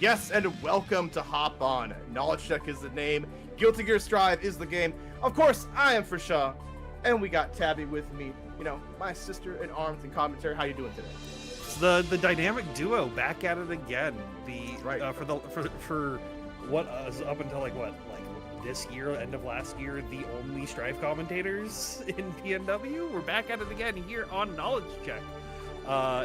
Yes, and welcome to Hop On. Knowledge Check is the name. Guilty Gear Strive is the game. Of course, I am Forshaw, and we got Tabby with me. You know, my sister in arms and commentary. How you doing today? The dynamic duo back at it again. For what was up until like this year, end of last year, the only Strive commentators in PNW. We're back at it again here on Knowledge Check.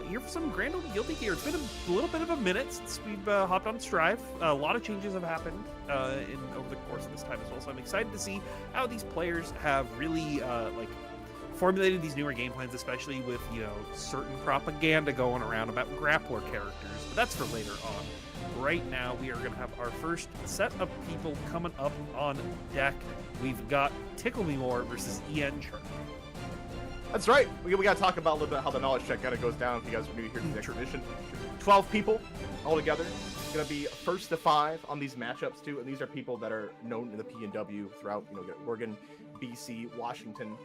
Here for some grand old Guilty Gear. It's been a little bit of a minute since we've hopped on Strive. A lot of changes have happened over the course of this time as well. So I'm excited to see how these players have really formulated these newer game plans, especially with certain propaganda going around about grappler characters. But that's for later on. Right now, we are going to have our first set of people coming up on deck. We've got Tickle Me More versus Ian Sharp. That's right. We got to talk about a little bit how the knowledge check kind of goes down if you guys are new here to the exhibition. 12 people all together. It's going to be first to 5 on these matchups too, and these are people that are known in the PNW throughout, Oregon, BC, Washington.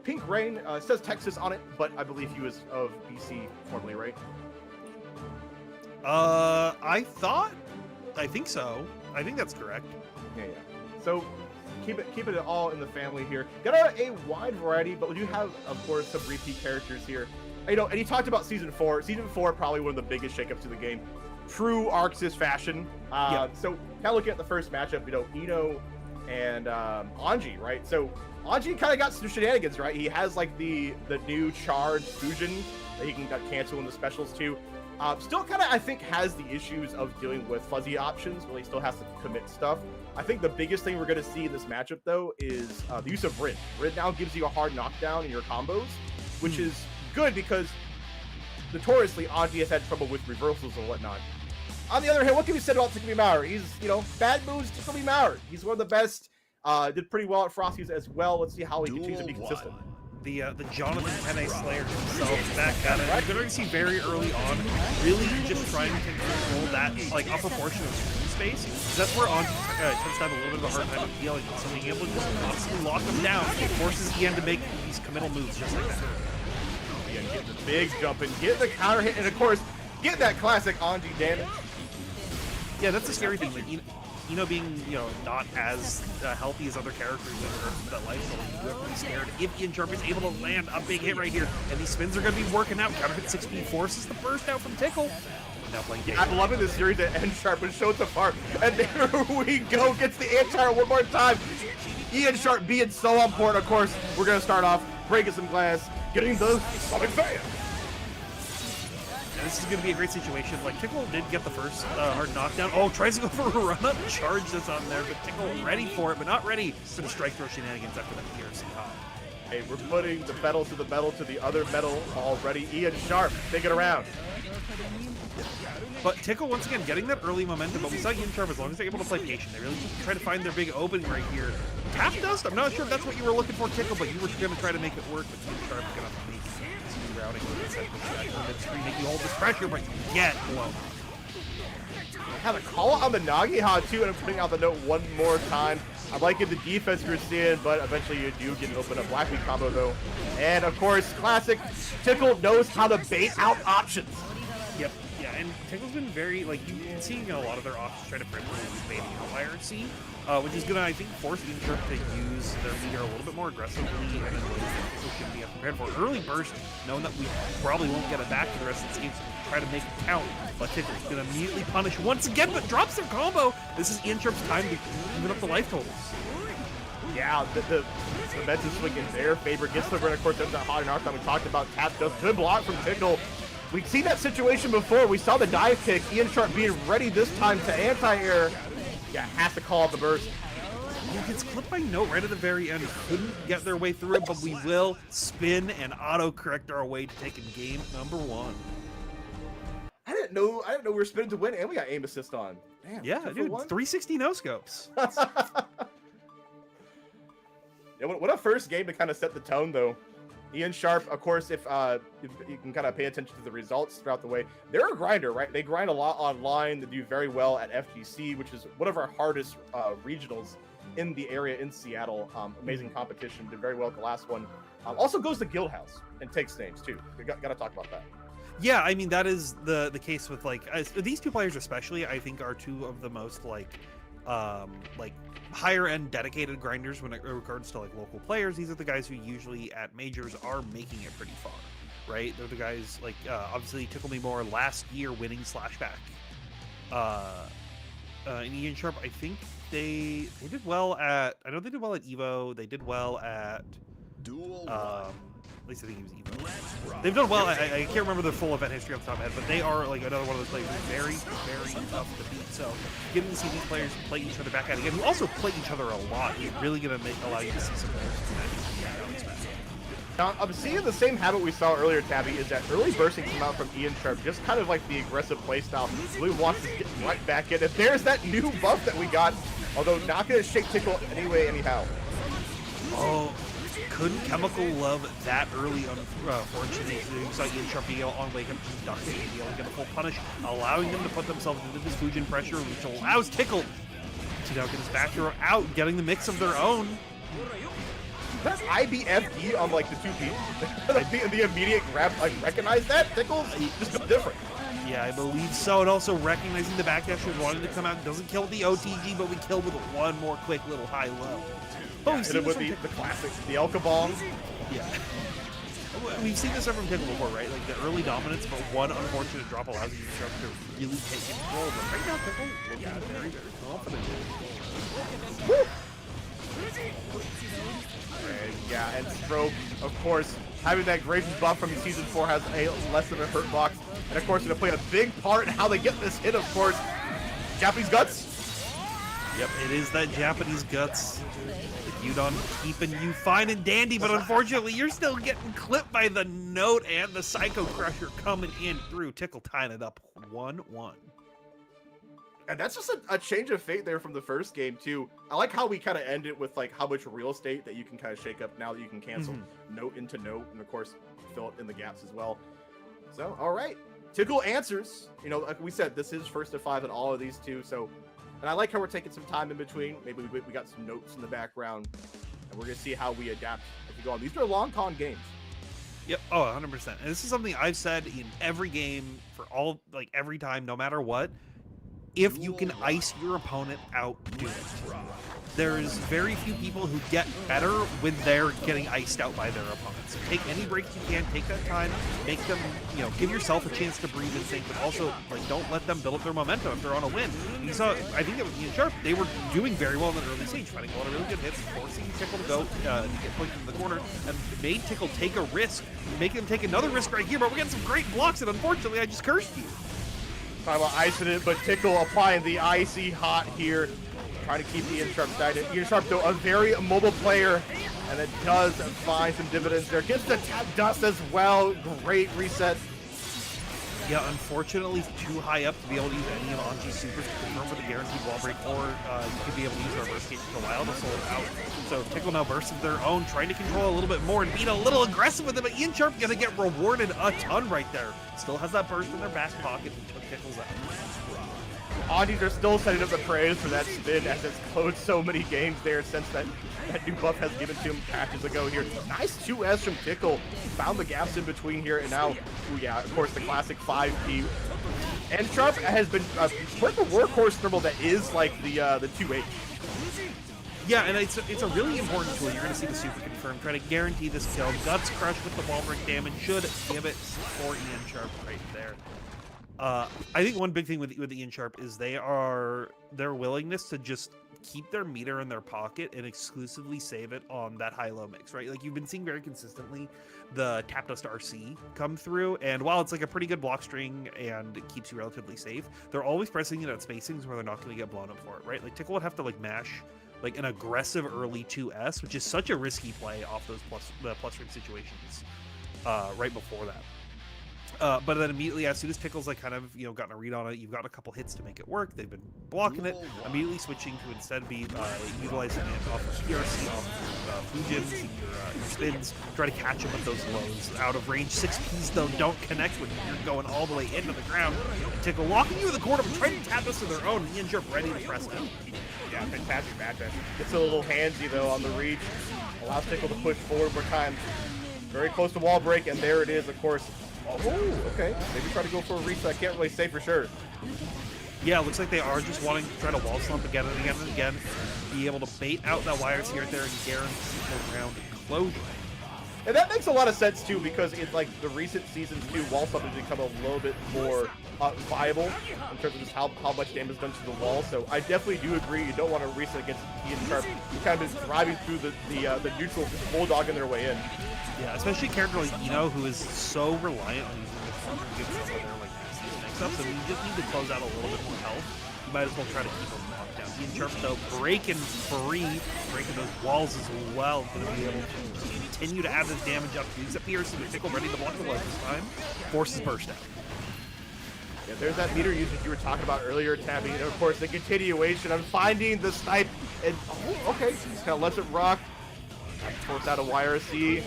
Pink Rain says Texas on it, but I believe he was of BC formerly, right? I think so. I think that's correct. Yeah. So keep it all in the family here. Got a wide variety, but we do have, of course, some repeat characters here. And he talked about Season 4. Season 4, probably one of the biggest shakeups to the game. True Arxis fashion. So kind of looking at the first matchup, Eno and Anji, right? So Anji kind of got some shenanigans, right? He has like the new charged fusion that he can cancel in the specials too. Still kind of, I think, has the issues of dealing with fuzzy options, but he still has to commit stuff. I think the biggest thing we're going to see in this matchup, though, is the use of Rid. Rid now gives you a hard knockdown in your combos, which is good because notoriously Anji has had trouble with reversals and whatnot. On the other hand, what can be said about Tickle Me Mauer? He's, bad moves, Tickle Me Mauer. He's one of the best. Did pretty well at Frosty's as well. Let's see how he continues to be consistent. The Jonathan Penne Slayer himself back at it. You're going to see very early on, really just trying to control that upper portion of screen space. That's where on tends to have a little bit of a hard time of dealing with. So being able to just constantly lock him down, it forces Ian to make these committal moves just like that. Ian getting the big jump and get the counter hit, and of course, get that classic Anji damage. Yeah, that's the scary thing. Like, being not as healthy as other characters in regards to that life, so you have to be scared if Ian Sharp is able to land a big hit right here, and these spins are going to be working out. Counterfeit 6-speed forces the burst out from Tickle. Now playing game. I'm loving this series that Ian Sharp was shown so far, and there we go, gets the anti one more time. Ian Sharp being so on point. Of course, we're going to start off breaking some glass, getting the Sonic Fan. This is going to be a great situation. Like, Tickle did get the first hard knockdown. Oh, tries to go for a run-up charge that's on there, but Tickle ready for it, but not ready for the strike throw shenanigans after that PRC hop. Hey, we're putting the pedal to the metal to the other metal already. Ian Sharp, take it around. But Tickle, once again, getting that early momentum, but we saw Ian Sharp, as long as they're able to play patient, they really just try to find their big opening right here. Tap Dust, I'm not sure if that's what you were looking for, Tickle, but you were going to try to make it work, but Ian Sharp is going to make routing mid-screen, make you hold this pressure, but get blown. Have a call on the Nagiha too, and I'm putting out the note one more time. I'm liking the defense you're seeing, but eventually you do get an open up Black League combo though. And of course, classic Tickle knows how to bait out options. Yep. Yeah, and Tickle's been very, you can see a lot of their options try to print baiting out IRC, which is going to, I think, force Ian Sharp to use their leader a little bit more aggressively and in ways that Tickle should be prepared for. Early burst, knowing that we probably won't get it back for the rest of this game, so try to make it count. But Tickle's going to immediately punish once again, but drops their combo. This is Ian Sharp's time to even up the life totals. Yeah, the momentum swing in their favor. Gets the run, of course, there's that hot knockdown we talked about. Tap Dust, good block from Tickle. We've seen that situation before. We saw the dive kick. Ian Sharp being ready this time to anti-air. Yeah, has to call out the burst. He gets clipped by Note right at the very end. Couldn't get their way through it, but we will spin and auto-correct our way to taking game number 1. I didn't know we were spinning to win, and we got aim assist on. Damn. Yeah, dude, 360 no-scopes. Yeah, what a first game to kind of set the tone, though. Ian Sharp, of course, if you can kind of pay attention to the results throughout the way, they're a grinder, right? They grind a lot online. They do very well at FGC, which is one of our hardest regionals in the area in Seattle. Amazing competition. Did very well at the last one. Also goes to Guildhouse and takes names, too. We got to talk about that. Yeah, I mean that is the case with like these two players especially. I think are two of the most like higher end dedicated grinders when it regards to like local players. These are the guys who usually at majors are making it pretty far, right? They're the guys like obviously Tickle Me More last year winning Slashback. And Ian Sharp, I think they did well at. I know they did well at Evo. They did well at. At least I think he was Evo. They've done well. I can't remember their full event history off the top of my head, but they are like another one of those players who's very, very tough to beat. So getting to see these players play each other back out again, who also play each other a lot, is really going to allow you to see some players. Now, I'm seeing the same habit we saw earlier, Tabby, is that early bursting come out from Ian Sharp, just kind of like the aggressive playstyle. Really wants to get right back in. If there's that new buff that we got, although not going to shake Tickle anyway, anyhow. Oh, couldn't Chemical love that early, unfortunately. You saw Ian Sharp being on wake up, ducking, being able to get a full punish, allowing them to put themselves into this Fujin pressure, which allows Tickle to now get his back throw out, getting the mix of their own. That's IBFD on like the 2P. the immediate grab, like recognize that Tickle's just different. Yeah, I believe so. And also recognizing the backdash was wanting to come out. Doesn't kill with the OTG, but we kill with one more quick little high-low. Oh, we've seen this with the classic, the El Kabong. Yeah. We've seen this from Tickle before, right? Like the early dominance, but one unfortunate drop allows you to really take control. But right now, Tickle looking very, very confident. Woo! And yeah, and Stroke, of course, having that gracious buff from Season 4 has a less of a hurt box. And of course, going to play a big part in how they get this hit, of course. Japanese Guts. Yep, it is that Japanese Guts. The Udon keeping you fine and dandy, but unfortunately, you're still getting clipped by the Note and the Psycho Crusher coming in through. Tickle tying it up 1-1. And that's just a change of fate there from the first game, too. I like how we kind of end it with, like, how much real estate that you can kind of shake up now that you can cancel Note into Note, and, of course, fill it in the gaps as well. So, all right. Tickle answers. You know, like we said, this is first to 5 in all of these two, so... And I like how we're taking some time in between. Maybe we got some notes in the background, and we're going to see how we adapt as we go on. These are long con games. Yep. Oh, 100%. And this is something I've said in every game for all, like, every time, no matter what. If you can ice your opponent out, do it. There's very few people who get better when they're getting iced out by their opponents. Take any breaks you can, take that time, make them, you know, give yourself a chance to breathe and think, but also, like, don't let them build up their momentum if they're on a win. You saw, I think that was Ian Sharp, they were doing very well in the early stage, finding a lot of really good hits, forcing Tickle to go, to get pushed into the corner, and made Tickle take a risk, making him take another risk right here, but we're getting some great blocks, and unfortunately, I just cursed you. Talking about icing it, but Tickle applying the icy hot here. Trying to keep Ian Sharp tight. Ian Sharp, though, a very mobile player, and it does find some dividends there. Gets the tap dust as well. Great reset. Yeah, unfortunately, too high up to be able to use any of Anji's supers to confirm with a guaranteed wall break, or you could be able to use reverse gate for a while to slow it out. So Tickle now bursts of their own, trying to control a little bit more and being a little aggressive with it, but Ian Sharp gonna get rewarded a ton right there. Still has that burst in their back pocket and took Tickle's out. Aunties are still setting up the praise for that spin as it's closed so many games there since that new buff has given to him patches ago here. Nice 2S from Tickle. Found the gaps in between here, and now, ooh, yeah, of course, the classic 5P. And Sharp has been quite the workhorse thermal that is like the 2H. Yeah, and it's a really important tool. You're going to see the super confirm, try to guarantee this kill. Guts Crush with the wall break damage should give it for Ian Sharp right there. I think one big thing with Ian Sharp is their willingness to just keep their meter in their pocket and exclusively save it on that high-low mix, right? Like, you've been seeing very consistently the Tap Dust RC come through, and while it's like a pretty good block string and it keeps you relatively safe, they're always pressing it at spacings where they're not going to get blown up for it, right? Like, Tickle would have to, like, mash like an aggressive early 2S, which is such a risky play off those plus ring situations right before that. But then immediately, as soon as Tickle's like kind of, you know, gotten a read on it, you've got a couple hits to make it work. They've been blocking it, immediately switching to instead be utilizing it off of PRC, off Fujins, your spins, try to catch them with those lows. Out of range, 6Ps though don't connect when you're going all the way into the ground. And Tickle locking you in the corner, but trying to tap us to their own. Ian Sharp ready to press down. Yeah, fantastic matchup. Gets a little handsy though on the reach. Allows Tickle to push forward more time. Very close to wall break, and there it is, of course. Oh, okay. Maybe try to go for a reset. I can't really say for sure. Yeah, it looks like they are just wanting to try to wall slump again and again and again. Be able to bait out that wires here and there and guarantee the round closure. And that makes a lot of sense too, because in like the recent seasons too, wall slump has become a little bit more viable in terms of just how much damage is done to the wall. So I definitely do agree. You don't want to reset against Ian Sharp. You kind of been driving through the neutral, just bulldogging their way in. Yeah, especially a character like Eno, who is so reliant on using the counter to get some of their like nasty mix-ups, and you just need to close out a little bit more health. You might as well try to keep them knocked down. Ian Sharp though breaking free, breaking those walls as well, going to be able to continue to add this damage up. Use that PRC to Tickle ready to block the ledge this time. Forces burst out. Yeah, there's that meter usage you were talking about earlier, Tabby. And of course, the continuation of finding the snipe. And, oh, okay, just kind of lets it rock. Force out a YRC.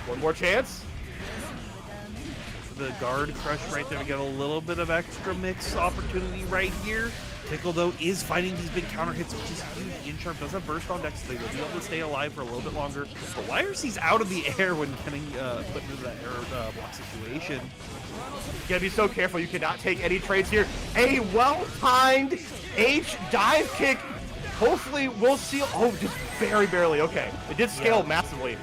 One more chance. The guard crush right there to get a little bit of extra mix opportunity right here. Tickle, though, is fighting these big counter hits, which is huge. Ian Sharp does have burst on deck, so they will be able to stay alive for a little bit longer. But YRC's out of the air when getting put into that air block situation. You gotta be so careful. You cannot take any trades here. A well-timed H dive kick. Hopefully we'll see. Oh, just very barely. Okay. It did scale massively.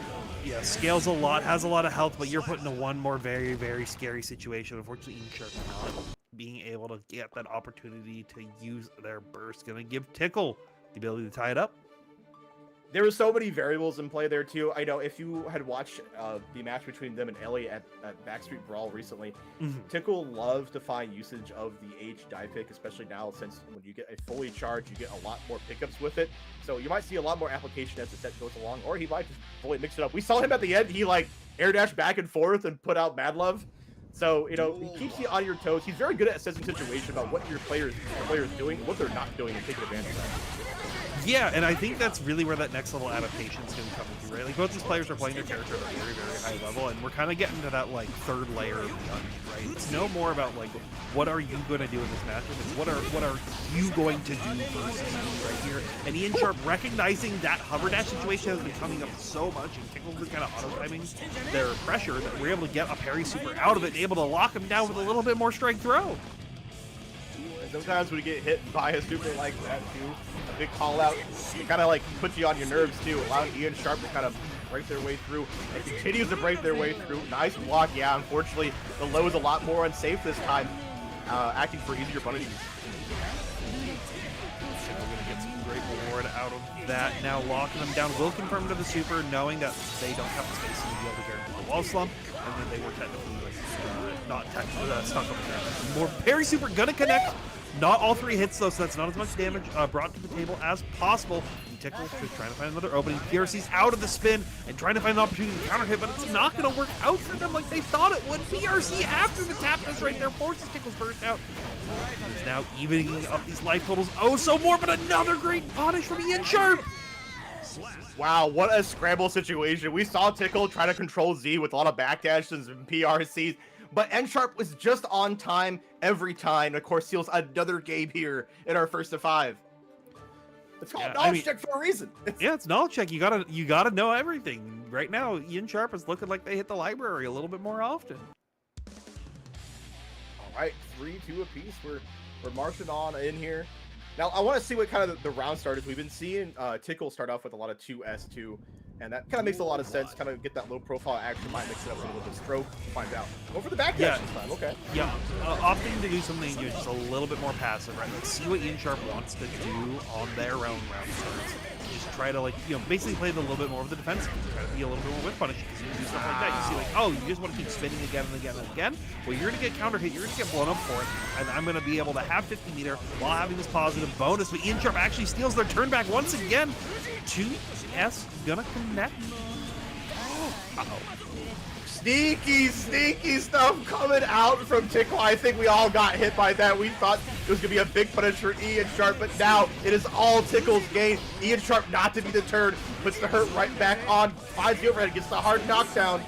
Yeah, scales a lot, has a lot of health, but you're put into one more very, very scary situation. Unfortunately, Ian Sharp not being able to get that opportunity to use their burst. Gonna give Tickle the ability to tie it up. There were so many variables in play there too. I know if you had watched the match between them and Ellie at Backstreet Brawl recently, Tickle loved to find usage of the H dive pick, especially now since when you get a fully charged, you get a lot more pickups with it. So you might see a lot more application as the set goes along, or he might just fully mix it up. We saw him at the end. He like air dashed back and forth and put out Mad Love. So, you know, he keeps you on your toes. He's very good at assessing situation about what your players doing, what they're not doing, and taking advantage of that. Yeah, and I think that's really where that next level adaptation is going to come into, right? Like, both these players are playing their character at a very, very high level, and we're kind of getting to that, like, third layer of the onion, right? It's no more about, like, what are you going to do in this matchup? It's what are you going to do versus me right here? And Ian Sharp recognizing that hover dash situation has been coming up so much, and Tickle was kind of auto-timing their pressure, that we're able to get a parry super out of it and able to lock him down with a little bit more strike throw. Sometimes when you get hit by a super like that too, a big call out, it kind of like puts you on your nerves too, allowing Ian Sharp to kind of break their way through and continues to break their way through. Nice block. Yeah, unfortunately, the low is a lot more unsafe this time, acting for easier punishes. We're going to get some great reward out of that. Now locking them down will confirm to the super, knowing that they don't have the space to be able to guarantee the wall slump, and that they were technically not technically stuck up there. More parry super gonna connect. Not all three hits though, so that's not as much damage brought to the table as possible. And Tickle just trying to find another opening. PRC's out of the spin and trying to find an opportunity to counter hit, but it's not gonna work out for them like they thought it would. PRC after the tapness right there forces Tickle's burst out. He's now evening up these life totals. Oh, so more, but another great punish from Ian Sharp. Wow, what a scramble situation. We saw Tickle try to control Z with a lot of backdashes and PRCs, but N Sharp was just on time every time. Of course, seals another game here in our first of 5. It's called knowledge check for a reason. Yeah, it's knowledge check. You gotta know everything. Right now, Ian Sharp is looking like they hit the library a little bit more often. All right, 3-2 apiece. We're marching on in here. Now, I want to see what kind of the round start is. We've been seeing Tickle start off with a lot of 2S2, and that kind of makes a lot of sense. Kind of get that low profile action, might mix it up with a little bit of stroke, find out. Go for the back dash this time, okay. Yeah, opting to do something just a little bit more passive, right? Let's see what Ian Sharp wants to do on their round starts. Just try to, like, you know, basically play it a little bit more of the defense. Try to be a little bit more whip punish, because you can do stuff like that. You see, like, oh, you just want to keep spinning again and again and again. Well, you're going to get counter hit, you're going to get blown up for it, and I'm going to be able to have 50 meter while having this positive bonus. But Ian Sharp actually steals their turn back once again. 2S gonna connect. Uh-oh. Sneaky stuff coming out from Tickle. I think we all got hit by that. We thought it was going to be a big punish for Ian Sharp, but now it is all Tickle's gain. Ian Sharp not to be deterred, puts the hurt right back on, finds the overhead, gets the hard knockdown.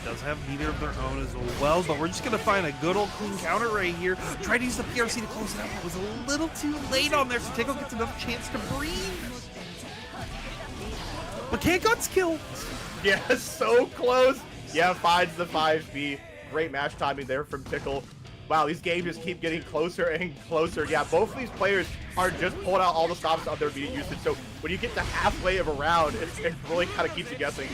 Does have meter of their own as well, but we're just going to find a good old clean counter right here. Try to use the PRC to close it out. It was a little too late on there, so Tickle gets enough chance to breathe. But can't guts kill. Yeah, so close. Yeah, finds the 5B. Great match timing there from Tickle. Wow, these games just keep getting closer and closer. Yeah, both of these players are just pulling out all the stops of their media usage. So when you get to halfway of a round, it really kind of keeps you guessing.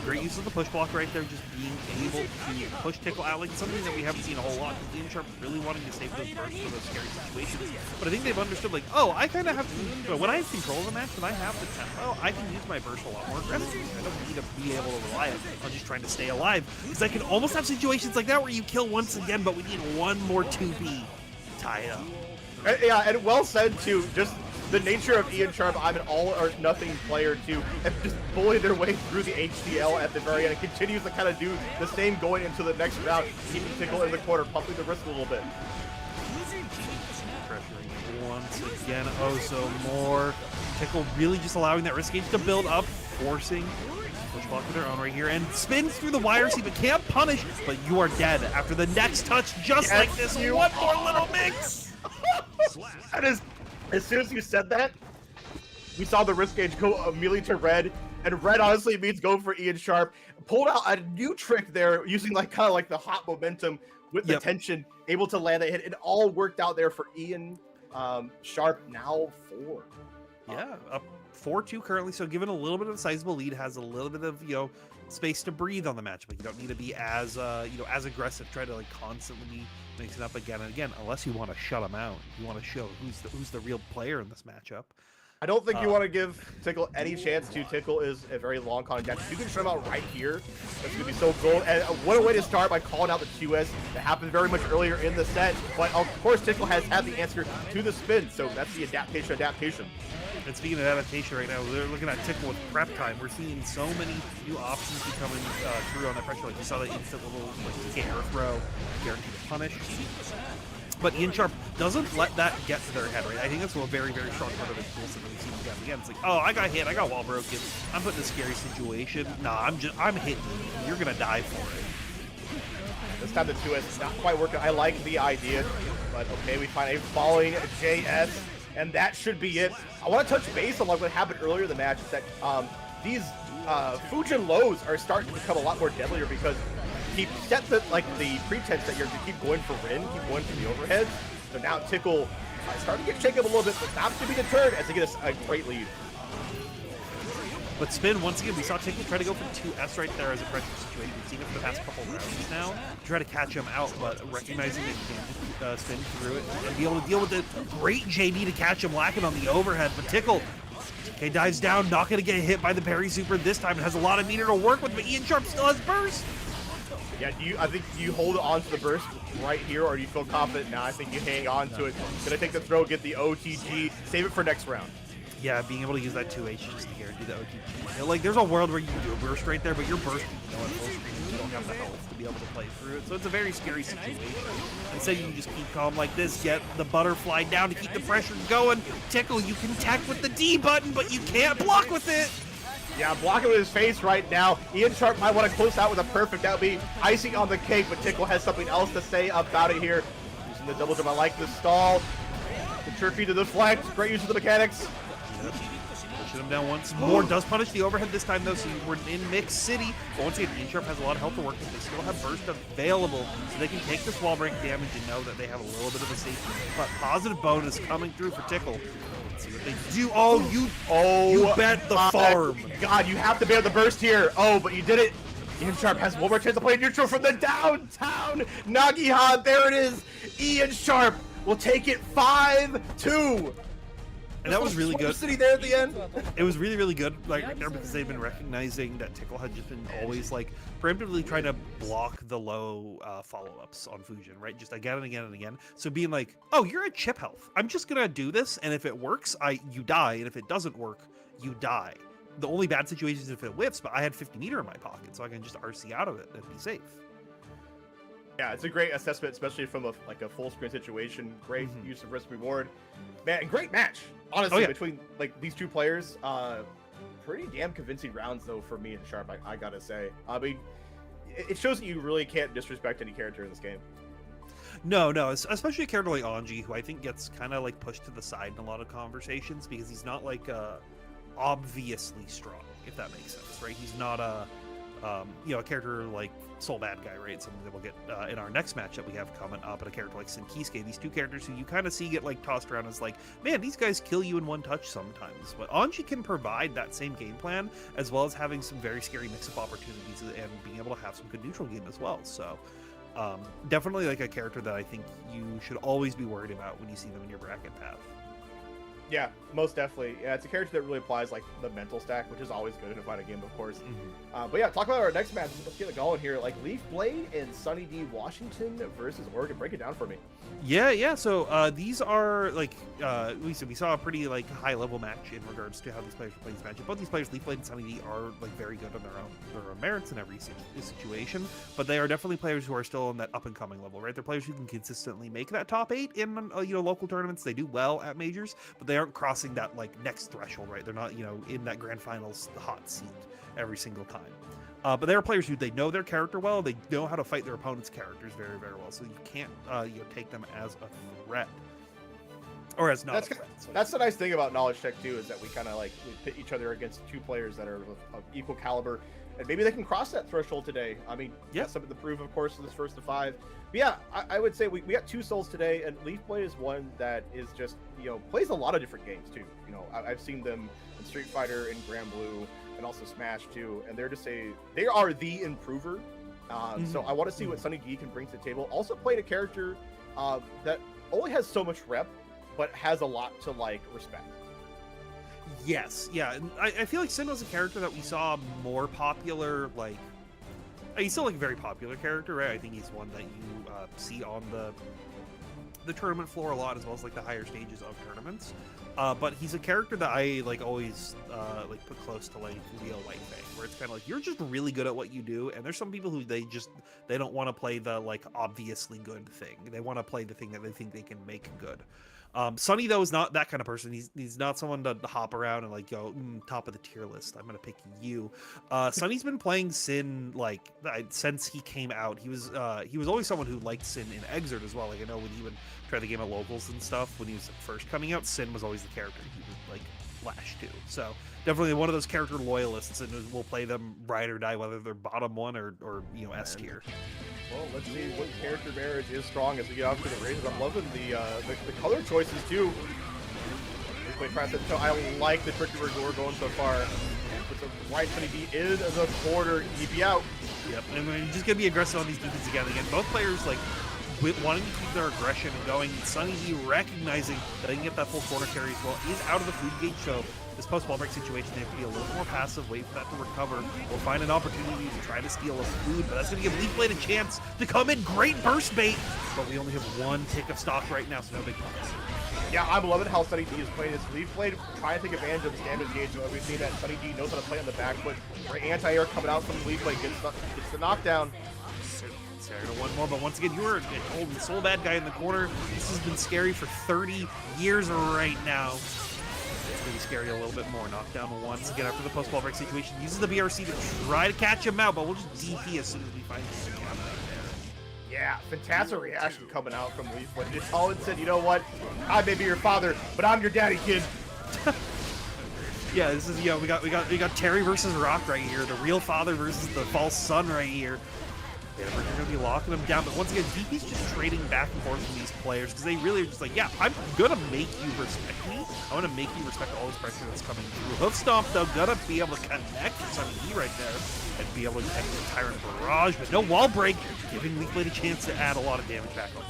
Great use of the push block right there, just being able to push Tickle out, like something that we haven't seen a whole lot. Ian Sharp really wanting to save those bursts for those scary situations. But I think they've understood, like, oh, I kind of have to, when I have control of the match, when I have the tempo, I can use my burst a lot more aggressively. I don't need to be able to rely on just trying to stay alive. Because I can almost have situations like that where you kill once again, but we need one more 2B to tie it up. Yeah, and well said, too. Just the nature of Ian Sharp, I'm an all-or-nothing player, too, and just bully their way through the HCL at the very end. It continues to kind of do the same going into the next round, keeping Tickle in the corner, pumping the wrist a little bit. Pressuring once again, oh so more. Tickle really just allowing that wrist gauge to build up, forcing push block of their own right here, and spins through the wire seat, but can't punish, but you are dead after the next touch, just like this. One more little mix! That is... As soon as you said that, we saw the wrist gauge go immediately to red, and red honestly means go for Ian Sharp. Pulled out a new trick there, using like kind of like the hot momentum with the tension, able to land that hit. It all worked out there for Ian Sharp, now 4. Yeah, up 4-2 currently, so given a little bit of a sizable lead, has a little bit of, space to breathe on the match, but you don't need to be as, as aggressive, try to like constantly mix it up again and again, unless you want to shut them out. You want to show who's the real player in this matchup. I don't think you want to give Tickle any chance to. Tickle is a very long con deck. You can shut him out right here. That's going to be so cool. And what a way to start by calling out the 2S. That happened very much earlier in the set. But of course, Tickle has had the answer to the spin. So that's the adaptation. And speaking of adaptation right now, we're looking at Tickle with prep time. We're seeing so many new options becoming through on the pressure. Like you saw that instant little like air throw, guaranteed to punish. But Ian Sharp doesn't let that get to their head, right? I think that's a very, very strong part of the tool set that we've seen again and again. It's like, oh, I got hit, I got wall broken, I'm put in a scary situation. Nah, I'm hitting you. You're gonna die for it. This time the 2S is not quite working. I like the idea, but okay, we find a falling JS, and that should be it. I want to touch base on like what happened earlier in the match, is that these Fujin lows are starting to become a lot more deadlier because he set the pretense that you're to keep going for Rin, keep going for the overheads. So now Tickle starting to get shaken up a little bit, but not to be deterred as they get a great lead. But spin, once again, we saw Tickle try to go for 2S right there as a pressure situation. We've seen it for the past couple rounds now to try to catch him out, but recognizing that he can spin through it and be able to deal with the great JB to catch him lacking on the overhead. But Tickle, TK dives down, not going to get hit by the parry super this time. It has a lot of meter to work with, but Ian Sharp still has burst. Yeah, I think you hold on to the burst right here, or do you feel confident? Now I think you hang on to it. Gonna take the throw, get the OTG, save it for next round. Yeah, being able to use that 2H just to guarantee the OTG. Like, there's a world where you do a burst right there, but you're bursting, at full screen, you don't have the health to be able to play through it. So it's a very scary situation. Instead, you can just keep calm like this, get the butterfly down to keep the pressure going. Tickle, you can tech with the D button, but you can't block with it. Yeah, blocking with his face right now. Ian Sharp might want to close out with a perfect. That would be icing on the cake, but Tickle has something else to say about it here. Using the double jump, I like the stall. The turkey to deflect. Great use of the mechanics. Yep. Pushing him down once more. Does punish the overhead this time, though, so we're in Mix City. But once again, Ian Sharp has a lot of health to work with. They still have burst available, so they can take this wall break damage and know that they have a little bit of a safety. But positive bonus coming through for Tickle. Let's see what they do. Oh, you bet the farm. God, you have to bear the burst here. Oh, but you did it. Ian Sharp has one more chance to play neutral from the downtown Nagihan. There it is. Ian Sharp will take it 5-2. And that was really good. City there at the end. It was really, really good, like right there, because they've been recognizing that Tickle had just been always like preemptively trying to block the low follow-ups on Fujin, right? Just again and again and again. So being like, oh, you're at chip health. I'm just gonna do this, and if it works, you die, and if it doesn't work, you die. The only bad situation is if it whiffs, but I had 50 meter in my pocket, so I can just RC out of it and be safe. Yeah, it's a great assessment, especially from a full screen situation. Great use of risk reward. Man, great match. Honestly, between like these two players, pretty damn convincing rounds though for me and Sharp. I gotta say. I mean, it shows that you really can't disrespect any character in this game. No, especially a character like Anji, who I think gets kind of like pushed to the side in a lot of conversations because he's not like obviously strong, if that makes sense, right? He's not a You know, a character like Soul Bad Guy, right? Something that we'll get in our next match that we have coming up, and a character like Sinkisuke. These two characters who you kind of see get like tossed around as like, man, these guys kill you in one touch sometimes. But Anji can provide that same game plan, as well as having some very scary mix-up opportunities and being able to have some good neutral game as well. So definitely like a character that I think you should always be worried about when you see them in your bracket path. Yeah, most definitely. Yeah, it's a character that really applies like the mental stack, which is always good in a fighting game, of course. But yeah, talk about our next match. Let's get it going here. Like Leaf Blade and Sunny D Washington versus Oregon. Break it down for me. Yeah. So these are like we saw a pretty like high level match in regards to how these players are playing this match. Both these players, Leaf Blade and Sunny D, are like very good on their own merits in every situation. But they are definitely players who are still on that up and coming level, right? They're players who can consistently make that top 8 in local tournaments. They do well at majors, but they aren't crossing that like next threshold, right? They're not in that grand finals hot seat every single time. But there are players who they know their character well. They know how to fight their opponent's characters very, very well. So you can't take them as a threat or as not a threat. So that's the nice thing about Knowledge Check too, is that we kind of like we pit each other against two players that are of equal caliber, and maybe they can cross that threshold today. I mean, that's something to prove, of course, in this first to 5. But yeah, I would say we got 2 souls today, and Leaf Blade is one that is just plays a lot of different games too. I've seen them in Street Fighter, in Grand Blue, and also Smash too, and they are the improver. So I want to see what Sunny D can bring to the table. Also played a character that only has so much rep, but has a lot to like respect. Yes, yeah. And I feel like Sin was a character that we saw more popular, like he's still like a very popular character, right? I think he's one that you see on the tournament floor a lot, as well as like the higher stages of tournaments. But he's a character that I like always like put close to like Leo Whitefang, where it's kind of like you're just really good at what you do, and there's some people who they don't want to play the like obviously good thing. They want to play the thing that they think they can make good. Sunny though is not that kind of person. He's not someone to hop around and like go top of the tier list. I'm gonna pick you. Sunny's been playing Sin like since he came out. He was always someone who liked Sin in Exert as well. Like I know when he would try the game at locals and stuff when he was first coming out, Sin was always the character he would like flash to. So definitely one of those character loyalists, and we'll play them ride or die, whether they're bottom 1 or S tier. Well, let's see what character marriage is strong as we get off to the races. I'm loving the color choices too. I like the tricky we're going so far. With the right Sunny D in the corner, DP out. Yep, and we're just gonna be aggressive on these defenses again. Both players like wanting to keep their aggression going. Sunny D recognizing that he can get that full corner carry as well. He's out of the food gate, so this post-ball break situation, they have to be a little more passive, wait for that to recover, or find an opportunity to try to steal a food, but that's going to give Leaf Blade a chance to come in. Great burst bait, but we only have 1 tick of stock right now, so no big points. Yeah, I'm loving how Sunny D is playing this. Leaf Blade trying to take advantage of the damage gauge. So we've seen that Sunny D knows how to play on the back foot. Great anti-air coming out from Leaf Blade, gets the knockdown. Sarah, one more, but once again, you were holding the Soul Bad Guy in the corner. This has been scary for 30 years right now. It's going to be scary a little bit more. Knocked down once again after the post-ball break situation. Uses the BRC to try to catch him out, but we'll just DP as soon as we find him out there. Yeah, fantastic reaction coming out from Leaf Blade. Just all and said, you know what? I may be your father, but I'm your daddy, kid. Yeah, this is we got Terry versus Rock right here. The real father versus the false son right here. We're going to be locking them down, but once again, DP's just trading back and forth from these players because they really are just like, yeah, I'm going to make you respect me. I want to make you respect all this pressure that's coming through. Hoof Stomp, though, going to be able to connect for Sunny D right there and be able to connect the Tyrant Barrage, but no wall break, giving Leaf Blade a chance to add a lot of damage back on.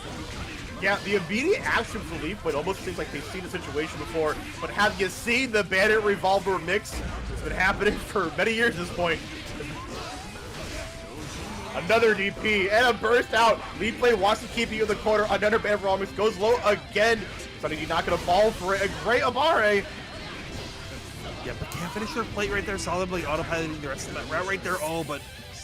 Yeah, the immediate action for Leaf Blade almost seems like they've seen the situation before, but have you seen the Bandit Revolver mix? It's been happening for many years at this point. Another DP and a burst out. Leaf Blade wants to keep you in the corner. Another Bandit Revolver mix goes low again. Sunny D not gonna fall for it. A great Amare. Yeah, but can't finish her plate right there. Solidly autopiloting the rest of that route right there. Oh, but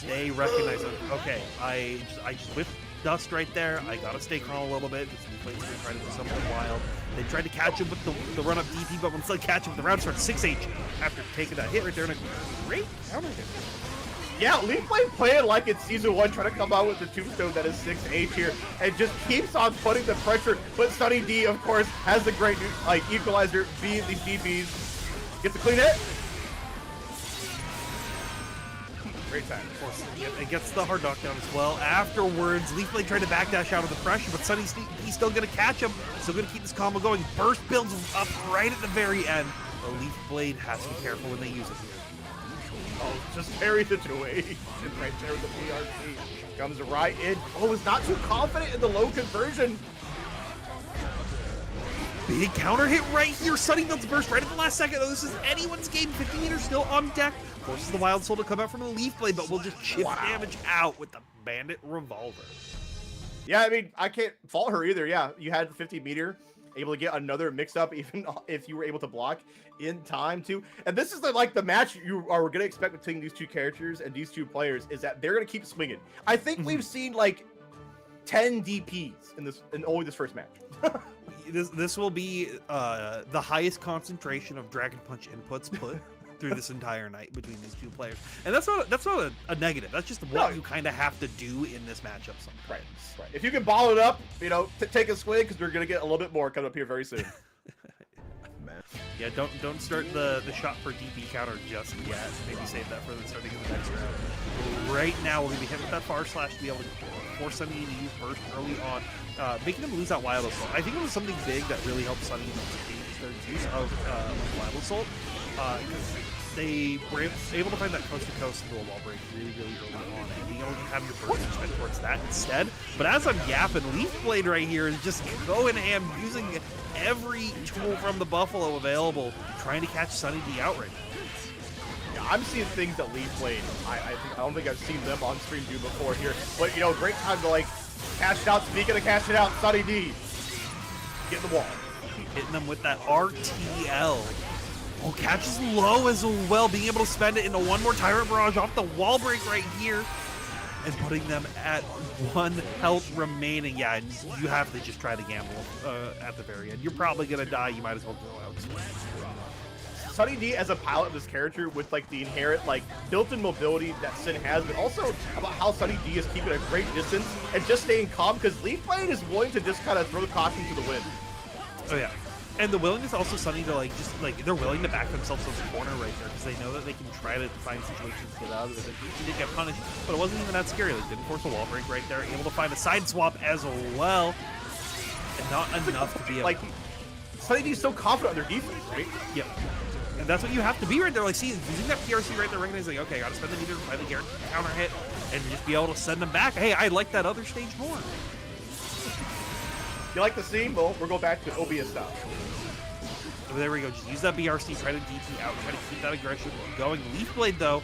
they recognize it. Okay, I just whipped dust right there. I gotta stay calm a little bit because Leaf Blade's gonna try to do something wild. They tried to catch him with the run-up DP, but once they catch him, the round starts 6H after taking that hit right there and a great counter hit. Yeah, Leaf Blade playing like it's season 1, trying to come out with the tombstone that is 6H here, and just keeps on putting the pressure. But Sunny D, of course, has the great equalizer, beat these DPs. Gets a clean hit. Great time. Of course, it gets the hard knockdown as well. Afterwards, Leaf Blade tried to backdash out of the pressure, but Sunny D's still going to catch him. Still going to keep this combo going. Burst builds up right at the very end. The Leaf Blade has to be careful when they use it here. Oh, just parry situation right there with the PRC. Comes right in. Oh, is not too confident in the low conversion. Big counter hit right here. Sunny builds burst right at the last second. Oh, this is anyone's game. 50 meters still on deck. Forces the Wild Soul to come out from the Leaf Blade, but we'll just chip damage out with the Bandit Revolver. Yeah, I mean, I can't fault her either. Yeah, you had the 50 meter, able to get another mix up, even if you were able to block in time too. And this is the match you are going to expect between these two characters and these two players, is that they're going to keep swinging. I think we've seen like 10 DPs in only this first match. This will be the highest concentration of Dragon Punch inputs put through this entire night between these two players, and that's not a negative. That's just what you kind of have to do in this matchup sometimes. Right. If you can ball it up, take a swing, because we're gonna get a little bit more coming up here very soon. Man. Yeah, don't start the shot for DP counter just yet. Maybe save that for the starting of the next round. Right now, we're gonna be hit with that far slash to be able to force Sunny to use burst early on, making him lose that Wild Assault. I think it was something big that really helped Sunny change their use of Wild Assault, because they were able to find that coast to coast into a wall break really early on, and being able to have your burst spent towards that instead. But as I'm yapping, Leaf Blade right here is just going ham, using every tool from the Buffalo available, trying to catch Sunny D out right now. Yeah, I'm seeing things that Leaf Blade, I don't think I've seen them on stream do before here. But great time to cash it out. Speaking of cash it out, Sunny D, get in the wall. Hitting them with that RTL. Oh, catches low as well, being able to spend it into one more Tyrant Barrage off the wall break right here, and putting them at 1 health remaining. Yeah, and you have to just try to gamble at the very end. You're probably going to die. You might as well go out. Sunny D as a pilot of this character with the inherent built-in mobility that Sin has, but also about how Sunny D is keeping a great distance and just staying calm, because Leaf Blade is willing to just kind of throw the caution to the wind. Oh yeah. And the willingness also Sunny to they're willing to back themselves in the corner right there, because they know that they can try to find situations to get out of it. He did get punished, but it wasn't even that scary. Didn't force a wall break right there, able to find a side swap as well, and not enough to be able. Sunny D is so confident on their defense, right? Yep. And that's what you have to be right there. See, using that PRC right there, recognizing, okay, I gotta spend the meter to find the counter hit, and just be able to send them back. Hey, I like that other stage more. You like the scene? Well, we'll go back to OBS style. There we go. Just use that BRC, try to DP out, try to keep that aggression going. Leaf Blade, though,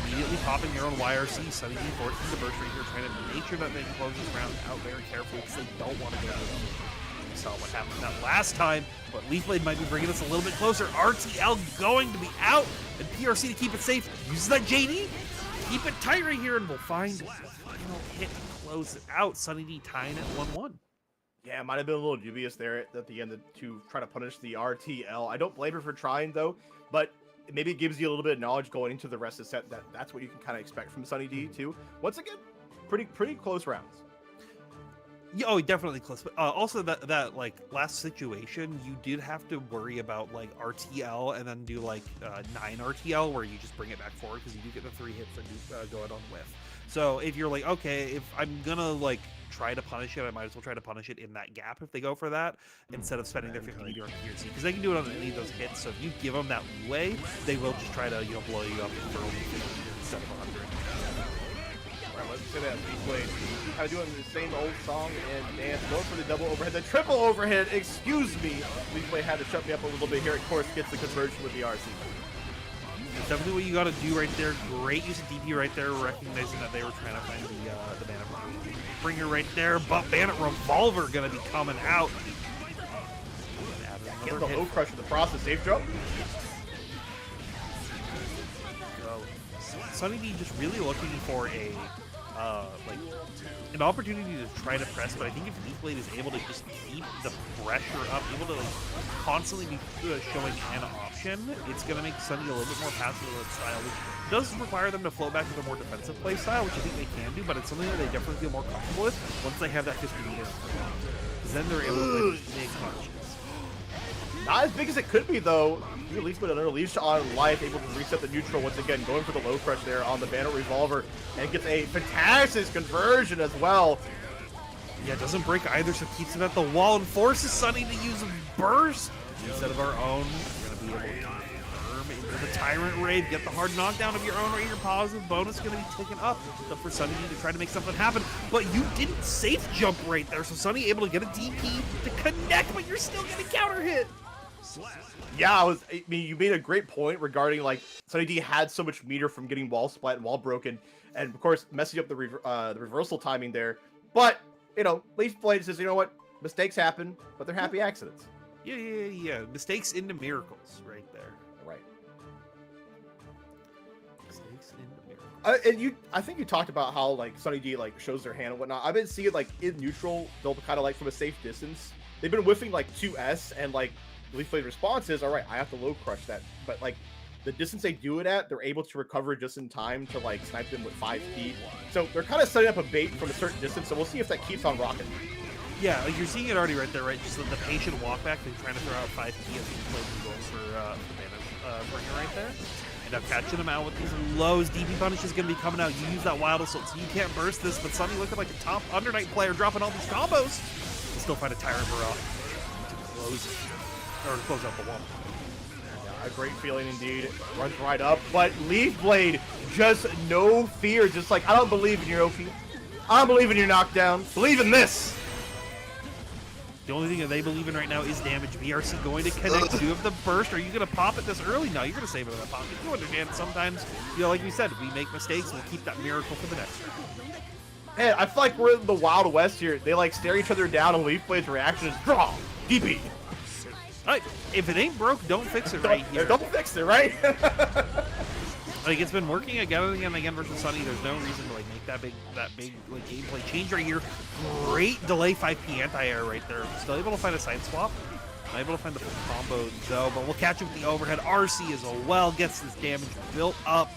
immediately popping their own YRC, Sunny D forcing the burst right here, trying to make sure that they can close this round out very carefully, because they don't want to go to the saw what happened that last time, but Leaf Blade might be bringing us a little bit closer. RTL going to be out, and PRC to keep it safe. Uses that JD. Keep it tight right here, and we'll find the final hit to close it out. Sunny D tying it 1-1. Yeah, it might have been a little dubious there at the end to try to punish the RTL. I don't blame her for trying, though, but maybe it gives you a little bit of knowledge going into the rest of the set that's what you can kind of expect from Sunny D, too. Once again, pretty close rounds. Yeah, oh, definitely close. But also that last situation, you did have to worry about RTL and then do 9 RTL where you just bring it back forward, because you do get the 3 hits that you go out on whiff. So if you're okay, if I'm gonna try to punish it, I might as well try to punish it in that gap if they go for that, instead of spending their 50 meter on PRC, because they can do it on any of those hits. So if you give them that leeway, they will just try to blow you up for only 50 meters instead of 100. Alright, let's say that Leaf Blade kind of doing the same old song and dance, going for the double overhead, the triple overhead. Excuse me, Leaf Blade had to shut me up a little bit here. Of course, gets the conversion with the RC. That's definitely what you got to do right there. Great use of DP right there, recognizing that they were trying to find the Bandit Bringer right there, but Bandit Revolver going to be coming out. Get the low crush in the process. Safe jump. Sunny D just really looking for an opportunity to try to press, but I think if Leaf Blade is able to just keep the pressure up, able to constantly be showing an option, it's going to make Sunny a little bit more passive with style, which does require them to flow back to the more defensive play style, which I think they can do, but it's something that they definitely feel more comfortable with once they have that 50 meter. Because then they're able to play big punches. Not as big as it could be, though. Leaf Blade under leash on life, able to reset the neutral once again, going for the low crush there on the Banner Revolver, and gets a fantastic conversion as well. Yeah, it doesn't break either, so keeps it at the wall and forces Sunny to use a burst instead of our own. We're going to be able to firm into the Tyrant Raid, get the hard knockdown of your own right here. Positive bonus going to be taken up for Sunny to try to make something happen. But you didn't safe jump right there, so Sunny able to get a DP to connect, but you're still getting counter hit. Yeah, I mean, you made a great point regarding like Sunny D had so much meter from getting wall splat and wall broken, and of course messing up the reversal timing there. But you know, Leaf Blade says, you know what, mistakes happen, but they're happy accidents. Yeah. Mistakes into miracles, right there. Right. Mistakes into miracles. I think you talked about how like Sunny D like shows their hand and whatnot. I've been seeing like in neutral, they'll kind of like from a safe distance. They've been whiffing like 2S, and like Leaf Blade response is, all right, I have to low crush that, but like the distance they do it at, they're able to recover just in time to like snipe them with 5 feet. So they're kind of setting up a bait from a certain distance. So we'll see if that keeps on rocking. Yeah, like you're seeing it already right there, right? Just the patient walk back. They're trying to throw out 5 feet as Leaf Blade is going for Banner Bringer right there. End up catching him out with these lows. DP punish is going to be coming out. You use that Wild Assault, so you can't burst this. But Sunny looking like a top Undernight player, dropping all these combos. We'll still find a Tyrant Barrage to close it. Or to close out the wall. Yeah, a great feeling indeed. Runs right up, but Leaf Blade, just no fear. Just like, I don't believe in your OP. I don't believe in your knockdown. Believe in this. The only thing that they believe in right now is damage. BRC going to connect. Do you have the burst? Are you going to pop it this early? No, you're going to save it in the pocket. You understand sometimes, you know, like we said, we make mistakes and we'll keep that miracle for the next round. Man, I feel like we're in the Wild West here. They like stare each other down, and Leaf Blade's reaction is draw, DP. Right. If it ain't broke, don't fix it right here. Don't fix it, right? Like it's been working again and again versus Sunny. There's no reason to like make that big like gameplay change right here. Great delay 5P anti-air right there. Still able to find a side swap. Not able to find the full combo though, but we'll catch him with the overhead. RC as well gets this damage built up.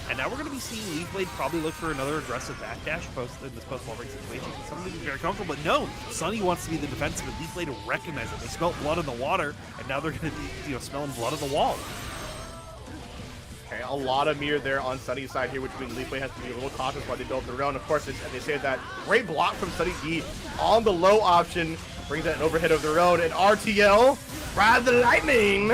And now we're going to be seeing Leaf Blade probably look for another aggressive backdash in this post-wall break situation. Something very comfortable, but no, Sunny wants to be the defensive, and Leaf Blade to recognize it. They smelt blood in the water, and now they're going to be, you know, smelling blood on the wall. Okay, a lot of mirror there on Sunny's side here, which means Leaf Blade has to be a little cautious while they build their own. Of course, they say that great block from Sunny D on the low option brings that an overhead of their own, and RTL, Ride the Lightning.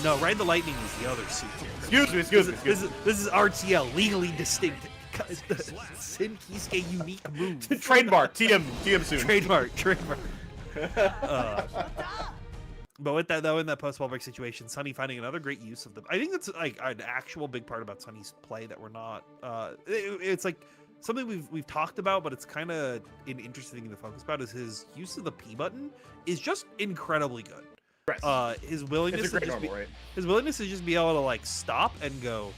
No, Ride the Lightning is the other suit. Excuse me. This is RTL, legally distinct. Sin Kisuke unique move. Trademark, TM soon. Trademark. But with that though, in that post-wall break situation, Sunny finding another great use of the. I think that's like an actual big part about Sunny's play that we're not. It's like something we've talked about, but it's kind of an interesting thing to focus about. Is his use of the P button is just incredibly good. His willingness to just his willingness to just be able to like stop and go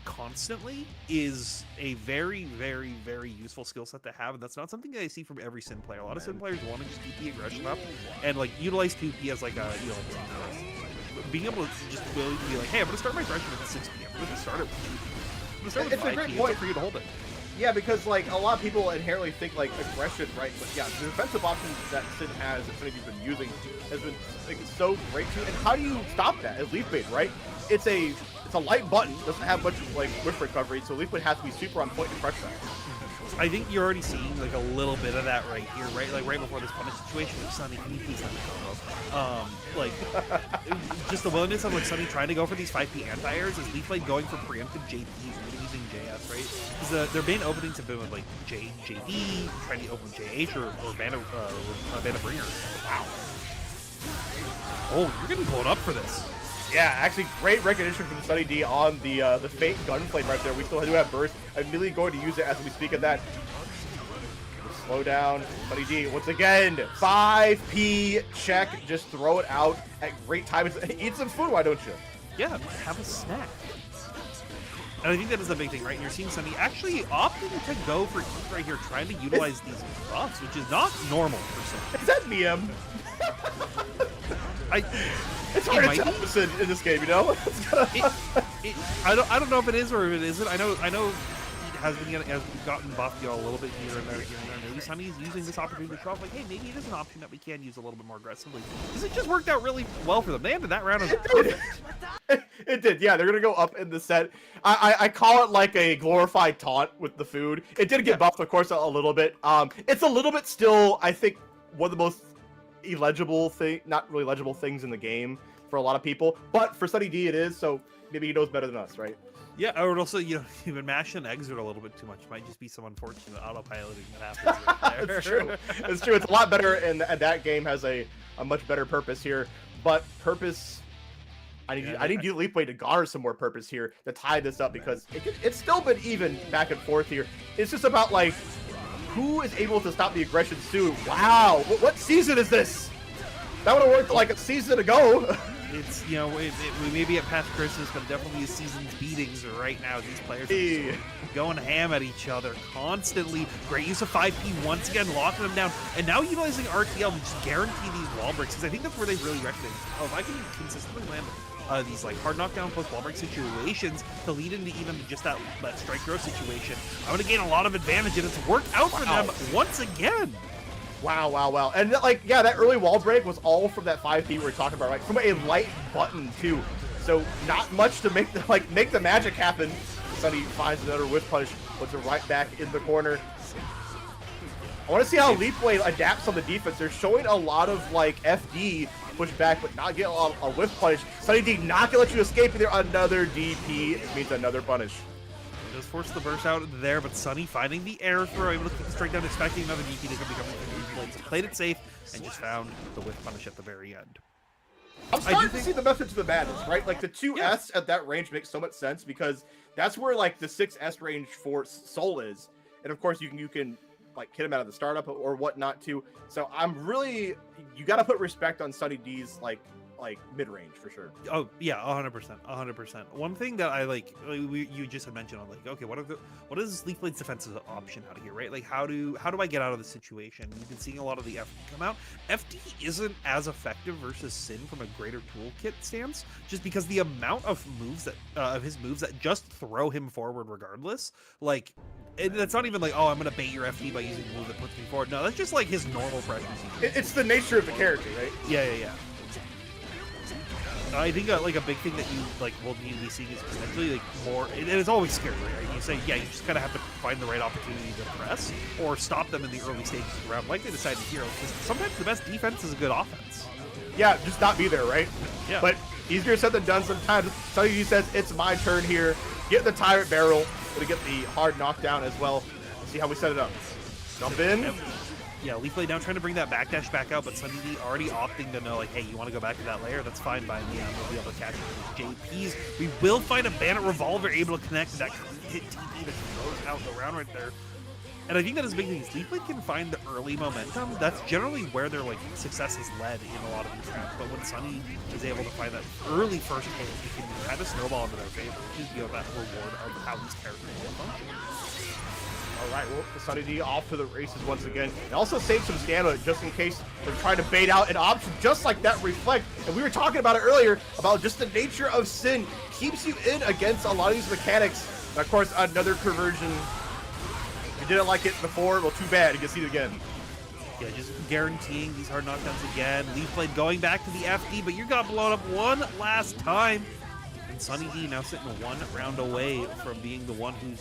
constantly is a very, very, very useful skill set to have, and that's not something that I see from every Sin player. A lot of Sin players want to just keep the aggression up and like utilize 2P as like a being able to just willing to be like, hey, I'm gonna start my aggression at 6 PM. I'm gonna start it. I'm gonna start with 5 PM. It's a great point for you to hold it. Yeah, because like a lot of people inherently think like aggression, right? But yeah, the defensive options that Sin has, that Sunny's been using, has been like so great too. And how do you stop that as Leaf Blade, right? It's a light button, doesn't have much like whiff recovery, so Leaf Blade has to be super on point to crush that. I think you're already seeing like a little bit of that right here, right? Like right before this punish situation with Sunny. Can you please let me go? Like just the willingness of like Sunny trying to go for these 5P anti-airs is Leaf Blade going for preemptive JPs, really using JS, right? Because their main openings have been with like JD, trying to open JH or Banner Bringer. Wow. Oh, you're getting blown up for this. Yeah, actually, great recognition from Sunny D on the fake gunflame right there. We still do have burst. I'm immediately going to use it as we speak of that. Slow down, Sunny D. Once again, 5P check. Just throw it out at great times. Eat some food, why don't you? Yeah, have a snack. And I think that is the big thing, right? And you're seeing Sunny actually opting to go for Keith right here, trying to utilize these buffs, which is not normal for Sunny. Is that Miam? It's hard to tell this in this game, you know. I don't know if it is or if it isn't. I know he has gotten buffed, a little bit here and there. Maybe Sunny's using this opportunity to show off, like, hey, maybe it is an option that we can use a little bit more aggressively. Because it just worked out really well for them. They ended that round as perfect. It did, yeah. They're gonna go up in the set. I call it like a glorified taunt with the food. It did get buffed, of course, a little bit. It's a little bit still, I think, one of the most not really legible things in the game for a lot of people. But for Sunny D, it is. So maybe he knows better than us, right? Yeah, I would also, you've been mashing exit a little bit too much. Might just be some unfortunate autopiloting that happens right there. It's true. It's true. It's a lot better, and that game has a much better purpose here. But purpose, I need you, Leapway, to garner some more purpose here to tie this up, because it's still been even back and forth here. It's just about, like, who is able to stop the aggression soon. Wow, what season is this? That would have worked like a season ago. It's, we may be at past Christmas, but definitely a season's beatings right now. These players are going ham at each other constantly. Great use of 5P once again, locking them down. And now utilizing RTL to just guarantee these wall breaks, because I think that's where they really recognize, if I can consistently land these like hard knockdown plus wall break situations to lead into even just that strike throw situation, I'm going to gain a lot of advantage, and it's worked out for them once again. Wow. And that early wall break was all from that 5P we were talking about, right? From a light button too. So not much to make the magic happen. Sunny finds another whiff punish, puts it right back in the corner. I want to see how Leapway adapts on the defense. They're showing a lot of FD push back, but not get a whiff punish. Sunny D not gonna let you escape there. Another DP. It means another punish. Does force the burst out there, but Sunny finding the air throw, able to keep it straight down, expecting another DP to become played it safe, and just found the whiff punish at the very end. I'm starting to see the method to the madness, right? Like the 2S at that range makes so much sense, because that's where the 6S range for Soul is, and of course you can hit him out of the startup or whatnot too. So you got to put respect on Sunny D's mid-range for sure. Oh yeah, 100%. One thing that I you just had mentioned, I'm like, okay, what is Leafblade's defensive option out of here, right? Like, how do I get out of the situation? You've been seeing a lot of the FD come out. FD isn't as effective versus Sin from a greater toolkit stance, just because the amount of moves of his moves that just throw him forward regardless. That's not even I'm gonna bait your FD by using a move that puts me forward. No, that's just his normal pressure. It's the nature of the character, right? Yeah. I think a big thing that you will need to be seeing is potentially more. It is always scary, right? You say, you just kind of have to find the right opportunity to press or stop them in the early stages of the round, like they decided here. Because sometimes the best defense is a good offense. Yeah, just not be there, right? Yeah. But easier said than done sometimes. Sunny says it's my turn here. Get the tyrant barrel. Gonna get the hard knockdown as well. Let's see how we set it up. Jump in. Yeah, Leafblade now trying to bring that backdash back out, but Sunny D already opting to know, hey, you want to go back to that layer? That's fine by me. We'll be able to catch it with JPs. We will find a Bandit Revolver able to connect that hit TP that throws out the round right there. And I think that is big thing. Leafblade can find the early momentum. That's generally where their success is led in a lot of these rounds. But when Sunny is able to find that early first hit, it can kind of snowball into their favor, which is that reward of how these characters will function. All right, well, Sunny D off to the races once again. And also save some stamina just in case they're trying to bait out an option just like that reflect. And we were talking about it earlier, about just the nature of Sin. Keeps you in against a lot of these mechanics. And of course, another conversion. If you didn't like it before, well, too bad. You can see it again. Yeah, just guaranteeing these hard knockdowns again. Leafblade going back to the FD, but you got blown up one last time. And Sunny D now sitting one round away from being the one who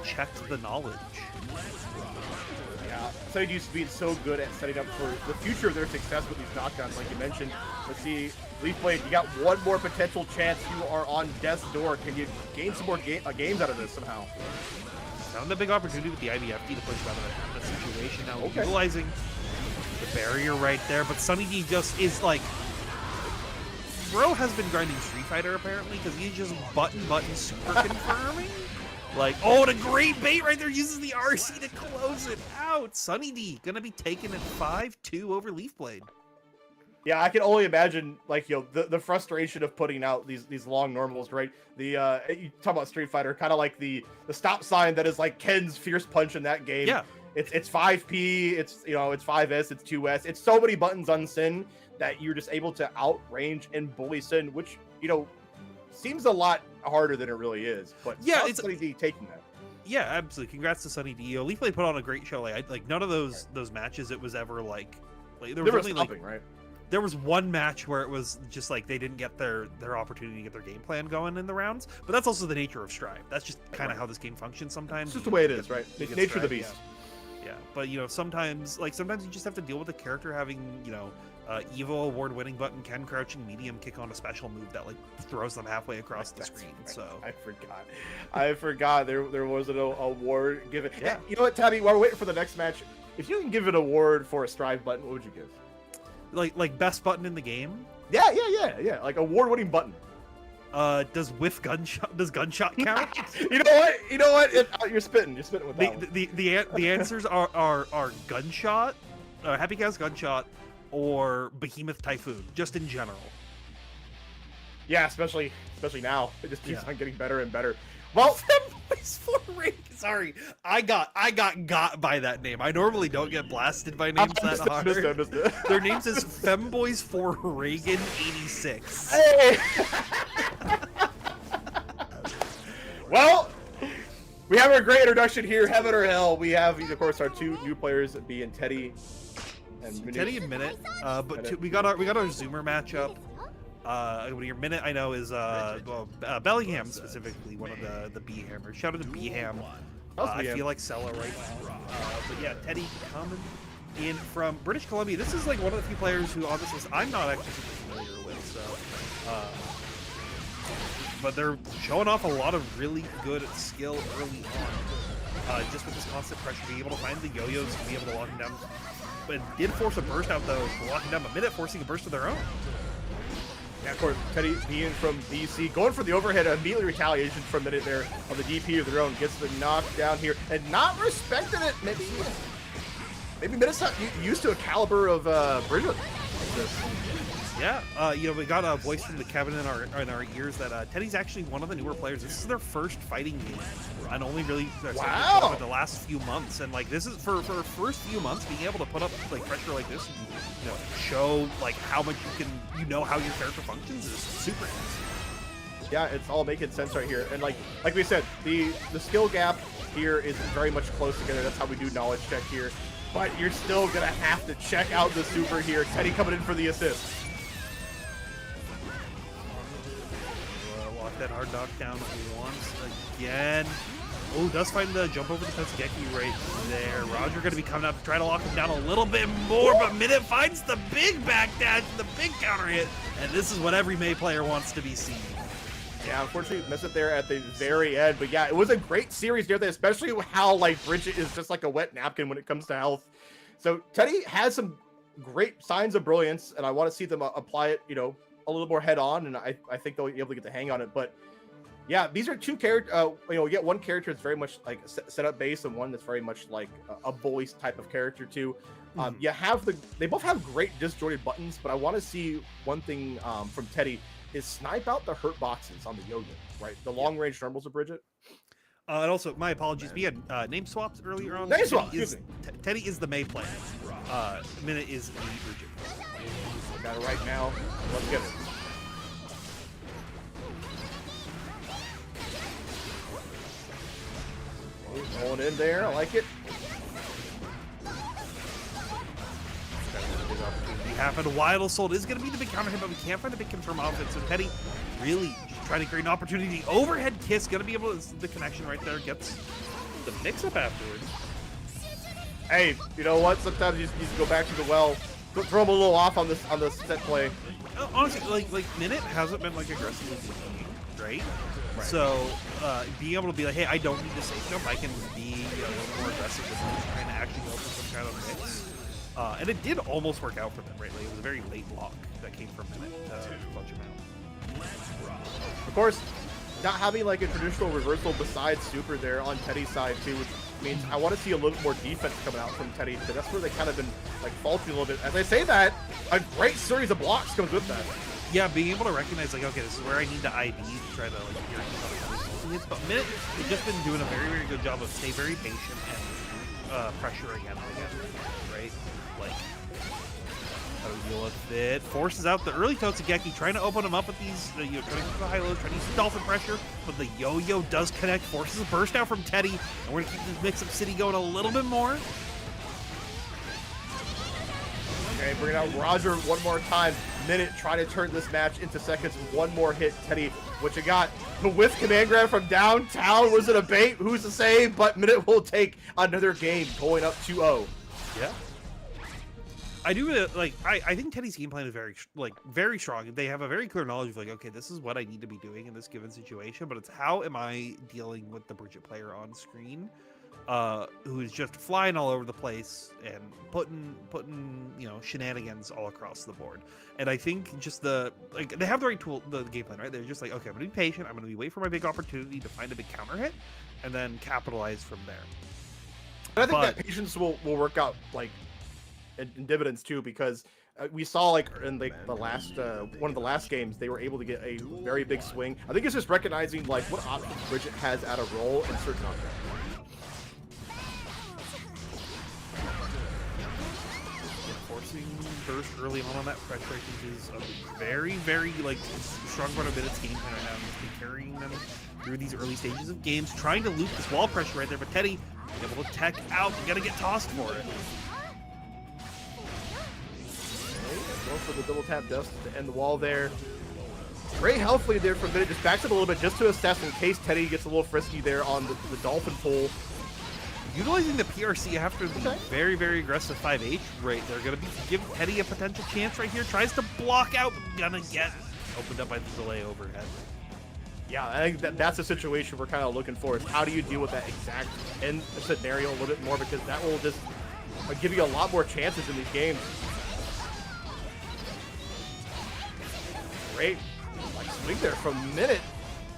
checked the knowledge. Yeah, Sunny D used to be so good at setting up for the future of their success with these knockdowns, like you mentioned. Let's see, Leafblade, you got one more potential chance. You are on death's door. Can you gain some more games out of this somehow? Found a big opportunity with the IBFD to push out of that situation. Now utilizing the barrier right there, but Sunny D just is Bro has been grinding Street Fighter apparently, because he's just button super confirming. Oh, the great bait right there, uses the RC to close it out. Sunny D gonna be taking it 5-2 over Leafblade. Yeah, I can only imagine the frustration of putting out these long normals, right? You talk about Street Fighter, kind of like the stop sign that is Ken's fierce punch in that game. Yeah. It's 5P, it's 5S, it's 2S. It's so many buttons on Sin that you're just able to outrange and bully Sin, which seems a lot harder than it really is. But yeah, it's Sunny D taking that. Yeah, absolutely. Congrats to Sunny Dio. Leaf Blade put on a great show. Like none of those matches, it was ever like there was only stopping, right? There was one match where it was just like they didn't get their opportunity to get their game plan going in the rounds. But that's also the nature of Strive. That's just kind of how this game functions sometimes. It's just the way it is, right? Nature of the beast. Yeah, but sometimes you just have to deal with the character having Evo award-winning button, Ken crouching medium kick on a special move that like throws them halfway across the screen. So I forgot there was an award given. Yeah. You know what, Tabby? While we're waiting for the next match, if you can give an award for a Strive button, what would you give? Like best button in the game? Yeah. Like award-winning button. Does gunshot count? You know what? You're spitting with that one. The answers are gunshot, Happy Cows gunshot, or Behemoth Typhoon, just in general. Yeah, especially now. It just keeps on getting better and better. Well, sorry, I got by that name. I normally don't get blasted by names that hard. Missed it. Their names is Femboys for Reagan 86. Hey! Well, we have our great introduction here, Heaven or Hell. We have, of course, our two new players being Teddy and Minute. But we got our Zoomer matchup. Your Minute I know is Bellingham specifically, one of the B hammers. Shout out to B Ham. I feel like Sella right now. But yeah, Teddy coming in from British Columbia. This is like one of the few players who on this list I'm not actually super familiar with. So, but they're showing off a lot of really good skill early on. Just with this constant pressure, being able to find the yo-yos and be able to lock him down. But did force a burst out though, locking down a Minute, forcing a burst of their own. Yeah, of course, Teddy being from BC, going for the overhead, immediately retaliation from Minute there on the DP of their own, gets the knockdown here, and not respecting it. Maybe Minute's not used to a caliber of Bridget. Yeah, we got a voice from the cabin in our ears that Teddy's actually one of the newer players. This is their first fighting game, and only really for the last few months. And like this is for first few months, being able to put up like pressure like this, and, show like how much you can, how your character functions is super easy. Yeah, it's all making sense right here. And like we said, the skill gap here is very much close together. That's how we do knowledge check here. But you're still gonna have to check out the super here. Teddy coming in for the assist. Lock that hard knockdown once again. Oh, does find the jump over the Tetsugeki right there. Roger going to be coming up to try to lock him down a little bit more, but Minute finds the big backdash, the big counter hit, and this is what every May player wants to be seen. Yeah, unfortunately, missed it there at the very end, but yeah, it was a great series there, especially how like Bridget is just like a wet napkin when it comes to health. So Teddy has some great signs of brilliance, and I want to see them apply it, a little more head on, and I think they'll be able to get the hang on it. But yeah, these are two characters. We get one character that's very much like setup based, and one that's very much like a voice type of character too. You have they both have great disjointed buttons, but I want to see one thing from Teddy is snipe out the hurt boxes on the yo-yo, right? The long range normals of Bridget. And also, my apologies, we had name swaps earlier on. Name swap. Teddy is the May player. Minute is the Bridget. Got it right now. Let's get it. Going in there, I like it. Happened. Wild Soul is going to be the big counter hit, but we can't find a big confirm offense. So Teddy really just trying to create an opportunity. Overhead kiss, going to be able to the connection right there. Gets the mix up afterwards. Hey, you know what? Sometimes you just need to go back to the well. Throw him a little off on this set play. Honestly, like Minute hasn't been like aggressively right? So being able to be like, hey, I don't need to safe jump. I can be a little more aggressive with trying to actually go for some kind of mix. And it did almost work out for them, right? Like, it was a very late block that came from Minute to clutch him out. Of course, not having like a traditional reversal besides super there on Teddy's side too, which means I want to see a little more defense coming out from Teddy. But that's where they kind of been like faltering a little bit. As I say that, a great series of blocks comes with that. Yeah, being able to recognize like, okay, this is where I need to IB to try to like hear it. But Minute has just been doing a very, very good job of stay very patient and pressure again, right? Like How do we deal with it? Forces out the early Totsugeki, trying to open him up with these, trying to keep the high lows, trying to use dolphin pressure, but the yo-yo does connect, forces a burst out from Teddy, and we're gonna keep this mix-up city going a little bit more. Okay, bringing out Roger one more time. Minute trying to turn this match into seconds. One more hit, Teddy. What you got? The whiff command grab from downtown. Was it a bait? Who's to say? But Minute will take another game, going up 2-0. Yeah. I do really, like. I think Teddy's game plan is very strong. They have a very clear knowledge of like, okay, this is what I need to be doing in this given situation. But it's how am I dealing with the Bridget player on screen, who's just flying all over the place and putting shenanigans all across the board. And I think just they have the right tool, the game plan, right? They're just like, okay, I'm gonna be patient. I'm gonna be wait for my big opportunity to find a big counter hit, and then capitalize from there. And I think that patience will work out like in dividends too, because we saw like in the last one of the last games they were able to get a very big swing. I think it's just recognizing like what options Bridget has at a role in certain objects. Forcing burst early on that pressure, I think, is a very, very like strong part of Minutes game plan right now. He's been carrying them through these early stages of games, trying to loop this wall pressure right there. But Teddy able to tech out. You gotta get tossed for it. Go for the double tap just to end the wall there. Great health lead there from Minute. Just backs up a little bit just to assess in case Teddy gets a little frisky there on the dolphin pull. Utilizing the PRC after the very, very aggressive 5H right, they're going to give Teddy a potential chance right here. Tries to block out, but gonna get opened up by the delay overhead. Yeah, I think that's a situation we're kind of looking for, is how do you deal with that exact end scenario a little bit more, because that will just give you a lot more chances in these games. Great like swing there from Minute.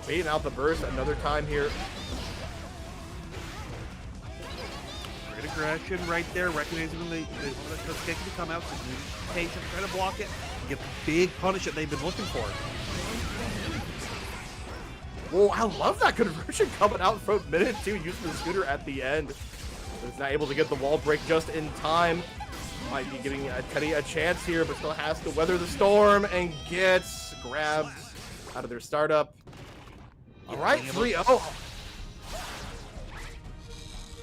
Baiting out the burst another time here. Great aggression right there, recognizing when they want the Totsugeki to come out, so be patient, try to block it, and get the big punish that they've been looking for. Whoa, I love that conversion coming out from Minute too, using the scooter at the end. He's not able to get the wall break just in time. Might be giving Teddy a chance here, but still has to weather the storm and gets grabbed out of their startup. All right, 3-0.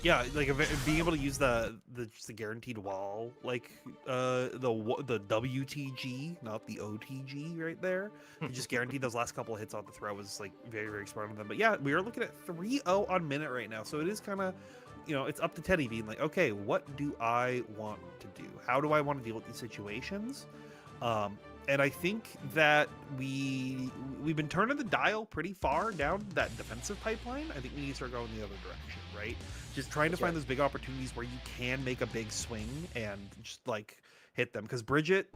Yeah, like being able to use the guaranteed wall, like the WTG, not the OTG, right there. Just guaranteed those last couple of hits on the throw was like very, very smart on them. But yeah, we are looking at 3-0 on Minute right now, so it is kind of, it's up to Teddy being like, okay, what do I want to do? How do I want to deal with these situations? And I think that we've been turning the dial pretty far down that defensive pipeline. I think we need to start going the other direction, right? Just trying to find those big opportunities where you can make a big swing and just like hit them. Because Bridget,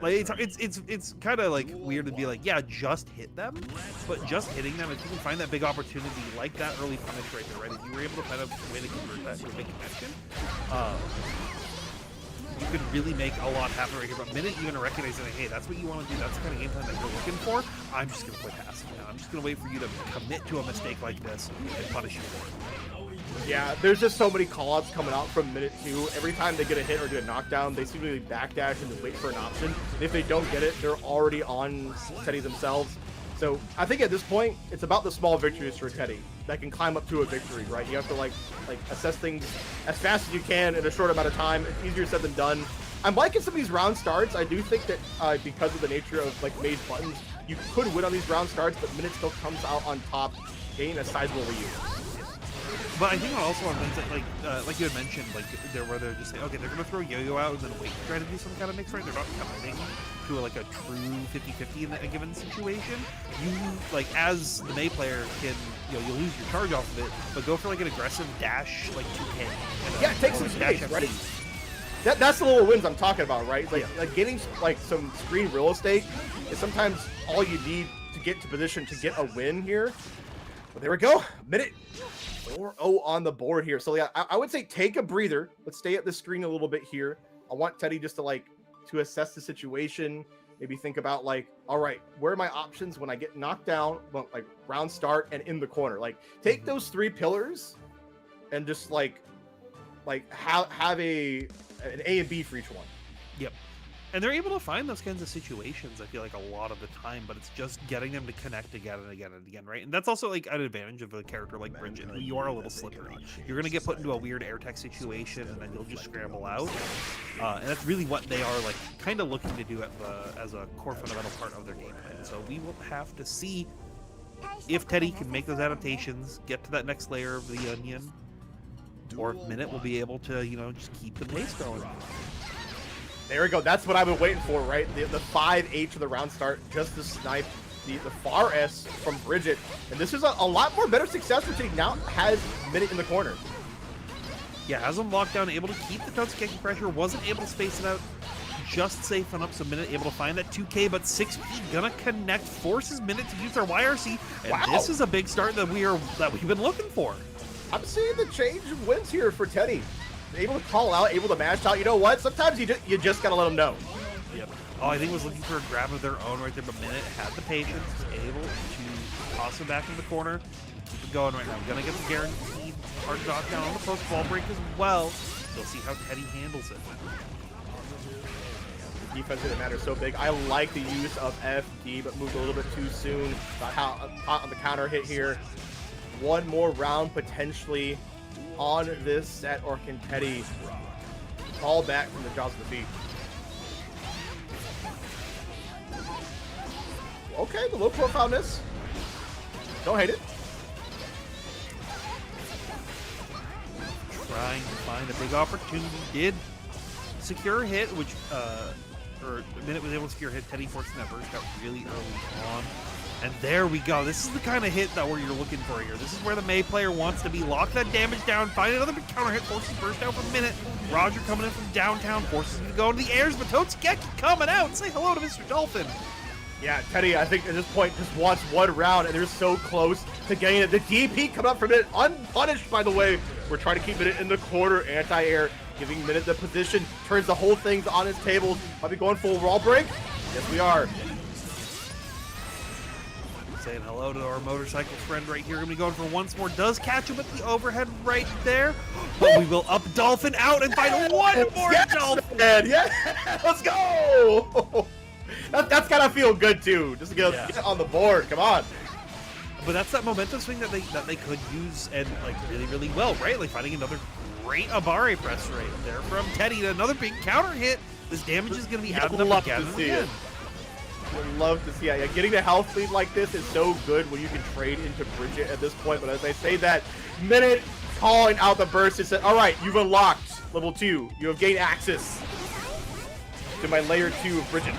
like it's kind of like weird to be like, yeah, just hit them, but just hitting them, if you can find that big opportunity like that early punish right there, right? If you were able to find a way to convert that to a big connection, you could really make a lot happen right here. But Minute, you're going to recognize that, hey, that's what you want to do. That's the kind of game plan that you're looking for. I'm just going to quit passing now. I'm just going to wait for you to commit to a mistake like this and punish you for it. Yeah, there's just so many call-outs coming out from Minute 2. Every time they get a hit or do a knockdown, they seem to backdash and just wait for an option. And if they don't get it, they're already on Teddy themselves. So I think at this point, it's about the small victories for Teddy that can climb up to a victory, right? You have to like assess things as fast as you can in a short amount of time. It's easier said than done. I'm liking some of these round starts. I do think that because of the nature of like Maze buttons, you could win on these round starts, but Minute still comes out on top, gaining a sizable lead. But I think also on things like you had mentioned, like where they're just saying, okay, they're gonna throw yo-yo out and then wait to try to do some kind of mix, right? They're not committing to like a true 50-50 in a given situation. You like as the May player can, you'll lose your charge off of it, but go for like an aggressive dash, like 2K. Yeah, take some space, right? That's the little wins I'm talking about, right? Like getting like some screen real estate is sometimes all you need to get to position to get a win here. But there we go, Minute 4-0 on the board here. So yeah, I would say take a breather. Let's stay at the screen a little bit here. I want Teddy just to assess the situation. Maybe think about like, all right, where are my options when I get knocked down, like round start and in the corner? Like take those three pillars and just have an A and B for each one. Yep. And they're able to find those kinds of situations, I feel like, a lot of the time, but it's just getting them to connect again and again and again, right? And that's also like an advantage of a character like Bridget, who you are a little slippery. You're going to get put into a weird air tech situation, and then you'll just scramble out. And that's really what they are like kind of looking to do as a core fundamental part of their game plan. So we will have to see if Teddy can make those adaptations, get to that next layer of the onion, or if Minute will be able to, you know, just keep the pace going. There we go. That's what I've been waiting for, right? The 5H of the round start, just to snipe the far S from Bridget. And this is a lot more better success, which he now has Minute in the corner. Yeah, has him locked down, able to keep the Totsukeki pressure, wasn't able to space it out just safe enough, so Minute able to find that 2K, but 6P gonna connect, forces Minute to use their YRC, and wow. This is a big start that we've been looking for. I'm seeing the change of wins here for Teddy. Able to call out, able to mash out. You know what? Sometimes you just gotta let them know. Yep. Oh, I think was looking for a grab of their own right there, but Minute had the patience, able to toss him back in the corner, keep it going right now. Gonna get the guaranteed hard knockdown on the post ball break as well. We'll see how Teddy handles it. The defense didn't matter so big. I like the use of FD, but moved a little bit too soon. Got hot on the counter hit here. One more round potentially on this set, or can Teddy call back from the jaws of defeat? Okay, the low profile miss. Don't hate it. Trying to find a big opportunity. Did secure a hit, which or Minute was able to secure a hit. Teddy forcing that burst out really early on. And there we go. This is the kind of hit that you're looking for here. This is where the May player wants to be. Lock that damage down, find another big counter hit, forces burst out for a minute. Roger coming in from downtown, forces him to go into the airs, but Totsukeki coming out. Say hello to Mr. Dolphin. Yeah, Teddy, I think at this point just wants one round, and they're so close to getting it. The DP coming up from it, unpunished, by the way. We're trying to keep it in the corner, anti-air, giving Minute the position, turns the whole thing on his tables. Are we going full wall break? Yes, we are. Saying hello to our motorcycle friend right here. Gonna be going for once more. Does catch him with the overhead right there. But we will up Dolphin out and find one more Dolphin. Yeah, let's go. That's gotta feel good too. Just to get on the board. Come on. But that's that momentum swing that they could use and like really well, right? Like finding another great Abare press right there from Teddy. Another big counter hit. This damage is gonna be added up again and again. Would love to see it. Yeah, getting the health lead like this is so good when you can trade into Bridget at this point. But as I say that, Minute calling out the burst, it said, all right, you've unlocked level 2. You have gained access to my layer 2 of Bridget.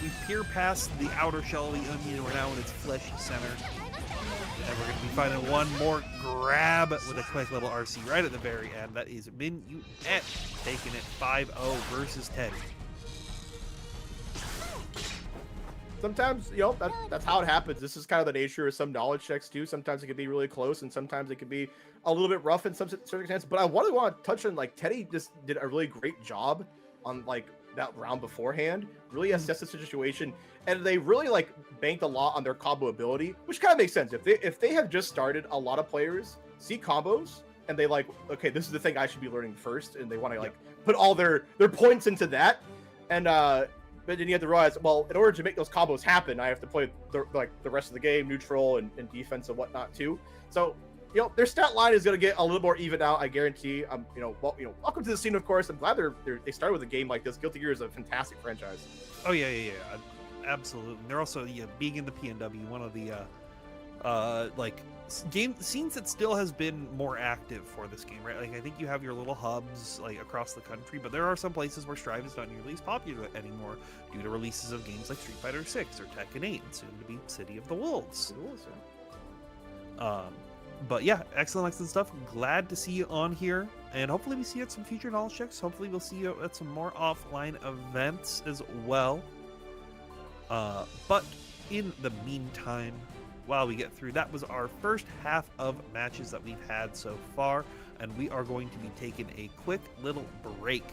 We peer past the outer shell of the onion. We're now in its fleshy center. And we're going to be finding one more grab with a quick little RC right at the very end. That is Minute taking it 5-0 versus Teddy. Sometimes, you know, that's how it happens. This is kind of the nature of some knowledge checks too. Sometimes it can be really close, and sometimes it can be a little bit rough in some circumstances. But I really want to touch on, like, Teddy just did a really great job on, like, that round beforehand. Really assessed the situation, and they really, like, banked a lot on their combo ability, which kind of makes sense. If they have just started, a lot of players see combos and they like, okay, this is the thing I should be learning first, and they want to like put all their points into that, and but then you have to realize, well, in order to make those combos happen, I have to play the rest of the game, neutral and defense and whatnot too. So, you know, their stat line is going to get a little more even out, I guarantee. Welcome to the scene, of course. I'm glad they started with a game like this. Guilty Gear is a fantastic franchise. Oh yeah, absolutely. They're also being in the PNW, one of the game scenes that still has been more active for this game, right? Like I think you have your little hubs like across the country, but there are some places where Strive is not nearly as popular anymore due to releases of games like Street Fighter 6 or Tekken 8 and soon to be City of the Wolves. But yeah, excellent stuff. Glad to see you on here, and hopefully we see you at some future knowledge checks. Hopefully we'll see you at some more offline events as well. But in the meantime, while we get through, that was our first half of matches that we've had so far, and we are going to be taking a quick little break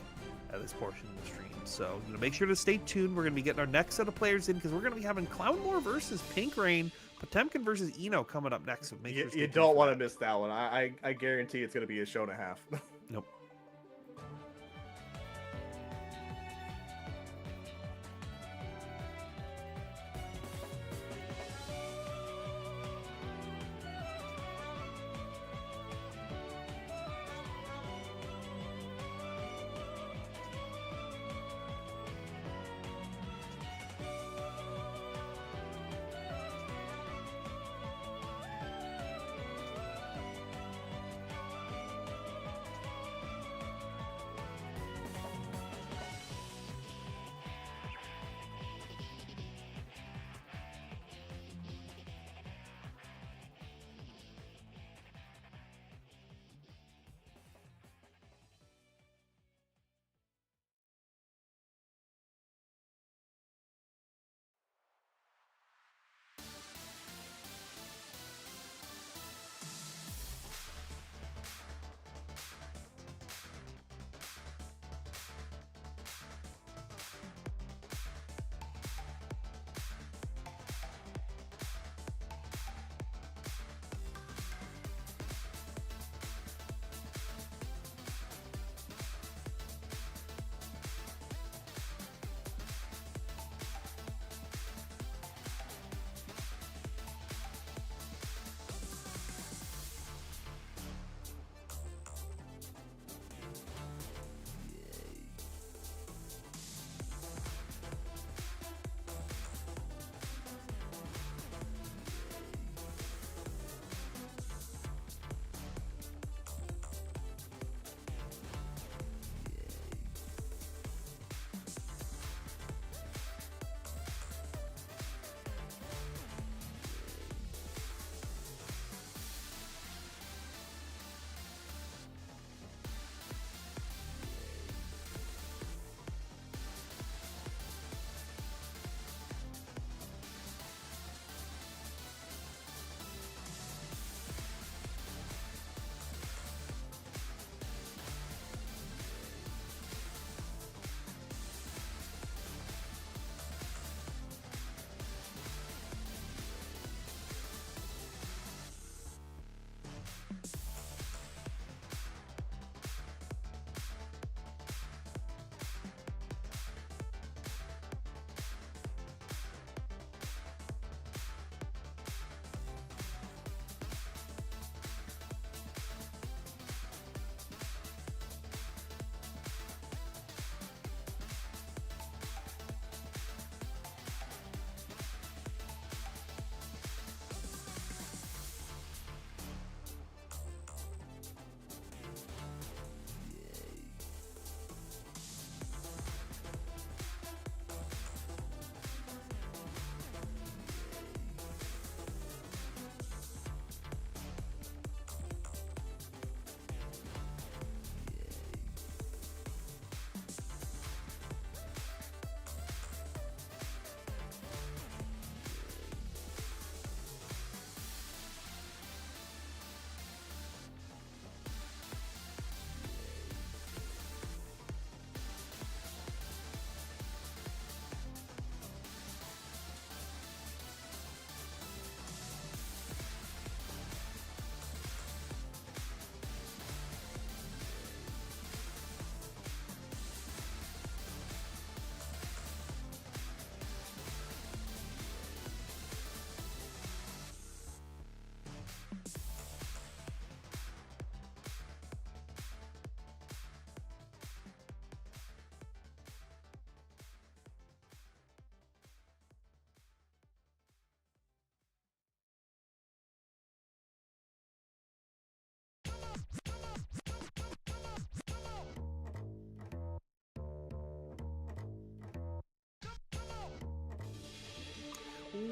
at this portion of the stream. So make sure to stay tuned. We're going to be getting our next set of players in because we're going to be having Clownmore versus Pink Rain, Potemkin versus Eno coming up next. So make sure you don't want to miss that one. I guarantee it's going to be a show and a half. Nope.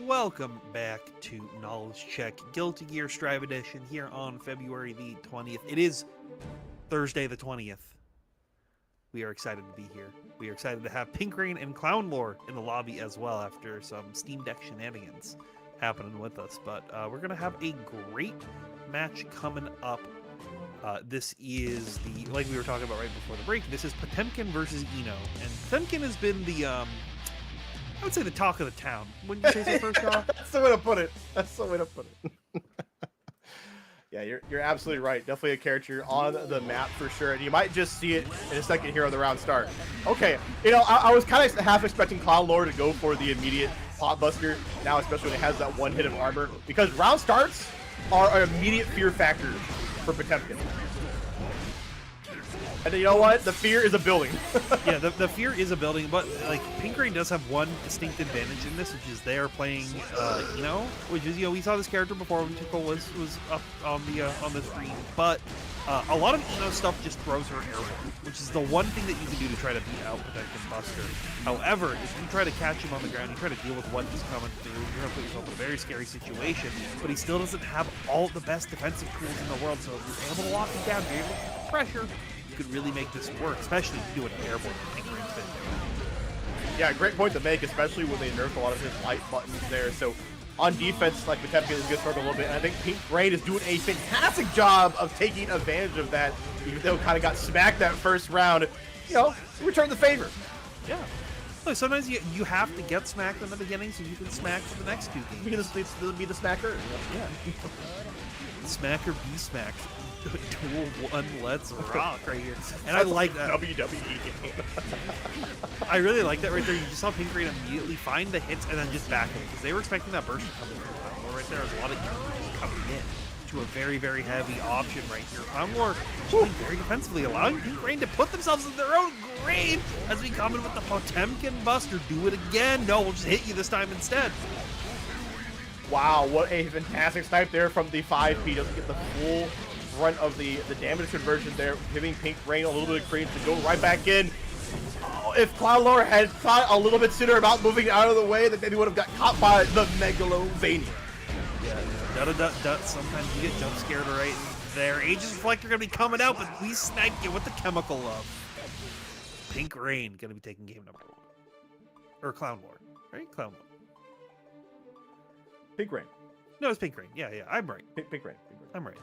welcome back to Knowledge Check Guilty Gear Strive Edition here on February the 20th. It is Thursday the 20th. We are excited to be here. We are excited to have Pink Rain and Clown Lore in the lobby as well after some Steam Deck shenanigans happening with us. But we're going to have a great match coming up. This is the, like we were talking about right before the break, this is Potemkin versus Eno. And Potemkin has been the, I would say the talk of the town. Wouldn't you say so, first off? That's the way to put it. That's the way to put it. Yeah, you're absolutely right. Definitely a character on the map for sure. And you might just see it in a second here on the round start. Okay, you know, I was kind of half expecting Clown Lore to go for the immediate pot buster now, especially when it has that one hit of armor, because round starts are an immediate fear factor for Potemkin. And you know what? The fear is a building. Yeah, the fear is a building, but like Pink Rain does have one distinct advantage in this, which is they are playing Eno, which is, you know, we saw this character before when Tickle was up on the screen, but a lot of Eno stuff just throws her airborne, which is the one thing that you can do to try to beat out Potemkin Buster. However, if you try to catch him on the ground, you try to deal with what he's coming through, you're gonna put yourself in a very scary situation. But he still doesn't have all the best defensive tools in the world, so if you're able to lock him down, you're able to keep the pressure, could really make this work, especially if you do it airborne. Yeah, great point to make, especially when they nerfed a lot of his light buttons there. So on defense, like Potemkin is going to struggle a little bit, and I think Pink Rain is doing a fantastic job of taking advantage of that, even though kind of got smacked that first round. You know, return the favor. Yeah. Look, sometimes you have to get smacked in the beginning so you can smack for the next two games. You can be the smacker. Yeah. Smack or be smacked. Duel 1, let's rock right here. And I like that. WWE game. I really like that right there. You just saw Pink Rain immediately find the hits and then just back him, because they were expecting that burst to come in. Well, right there is a lot of just coming in to a very, very heavy option right here. Lore playing very defensively, allowing Pink Rain to put themselves in their own grave as we come in with the Potemkin Buster. Do it again. No, we'll just hit you this time instead. Wow, what a fantastic snipe there from the 5P. Doesn't get the full brunt of the damage conversion there, giving Pink Rain a little bit of cream to go right back in. Oh, if Clown Lore had thought a little bit sooner about moving out of the way, then maybe would have got caught by the Megalovania. Yeah, sometimes you get jump scared right there. Aegis Reflector gonna be coming out, but we sniped you with the chemical love. Pink Rain gonna be taking game number 1. Or Clown Lore, right? Clown Lore. Pink Rain. No, it's Pink Rain. Yeah, I'm right. Pink Rain. I'm right.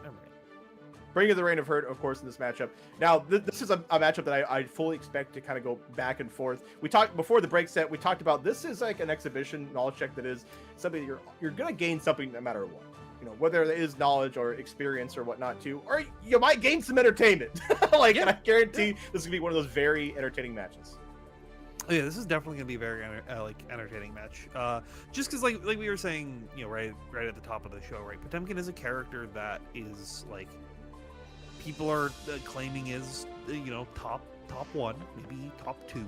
Bringing the Reign of Hurt, of course, in this matchup. Now, this is a matchup that I fully expect to kind of go back and forth. We talked before the break set. We talked about this is like an exhibition knowledge check that is something that you're gonna gain something no matter what. You know, whether it is knowledge or experience or whatnot too, or you might gain some entertainment. Like, and I guarantee this is gonna be one of those very entertaining matches. Oh, yeah, this is definitely gonna be a very entertaining match. Just because, like we were saying, you know, right at the top of the show, right? Potemkin is a character that is like, people are claiming is, you know, top 1, maybe top 2,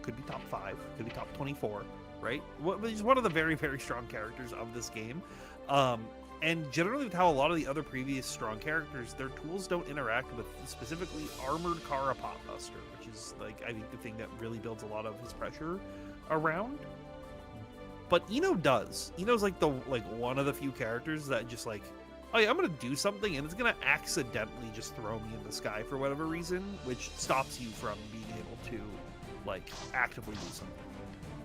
could be top 5, could be top 24, right? He's one of the very, very strong characters of this game. And generally with how a lot of the other previous strong characters, their tools don't interact with specifically armored Kara Pot Buster, which is like, I think, the thing that really builds a lot of his pressure around. But Eno does. Eno's like one of the few characters that just like, oh yeah, I'm gonna do something and it's gonna accidentally just throw me in the sky for whatever reason, which stops you from being able to like actively do something.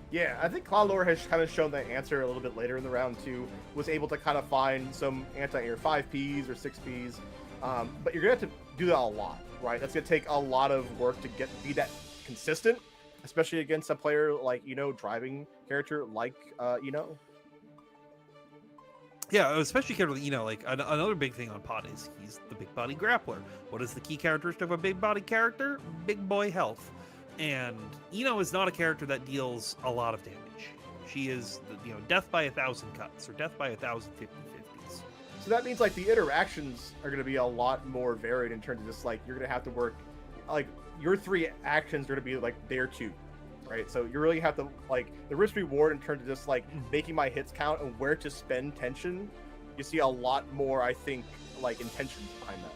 Yeah, I think Clown Lore has kind of shown that answer a little bit later in the round too. Was able to kind of find some anti-air 5Ps or 6Ps, but you're gonna have to do that a lot, right? That's gonna take a lot of work to be that consistent, especially against a player like, you know, driving character like Yeah, especially character like, you know, like another big thing on Pot is he's the big body grappler. What is the key characteristic of a big body character? Big boy health. And Eno is not a character that deals a lot of damage. She is, you know, death by 1,000 cuts or death by 1,000 50/50s. So that means like the interactions are going to be a lot more varied in terms of just like, you're going to have to work, like your 3 actions are going to be like there too, right? So you really have to, like, the risk reward in terms of just like making my hits count and where to spend tension. You see a lot more, I think, like intention behind that.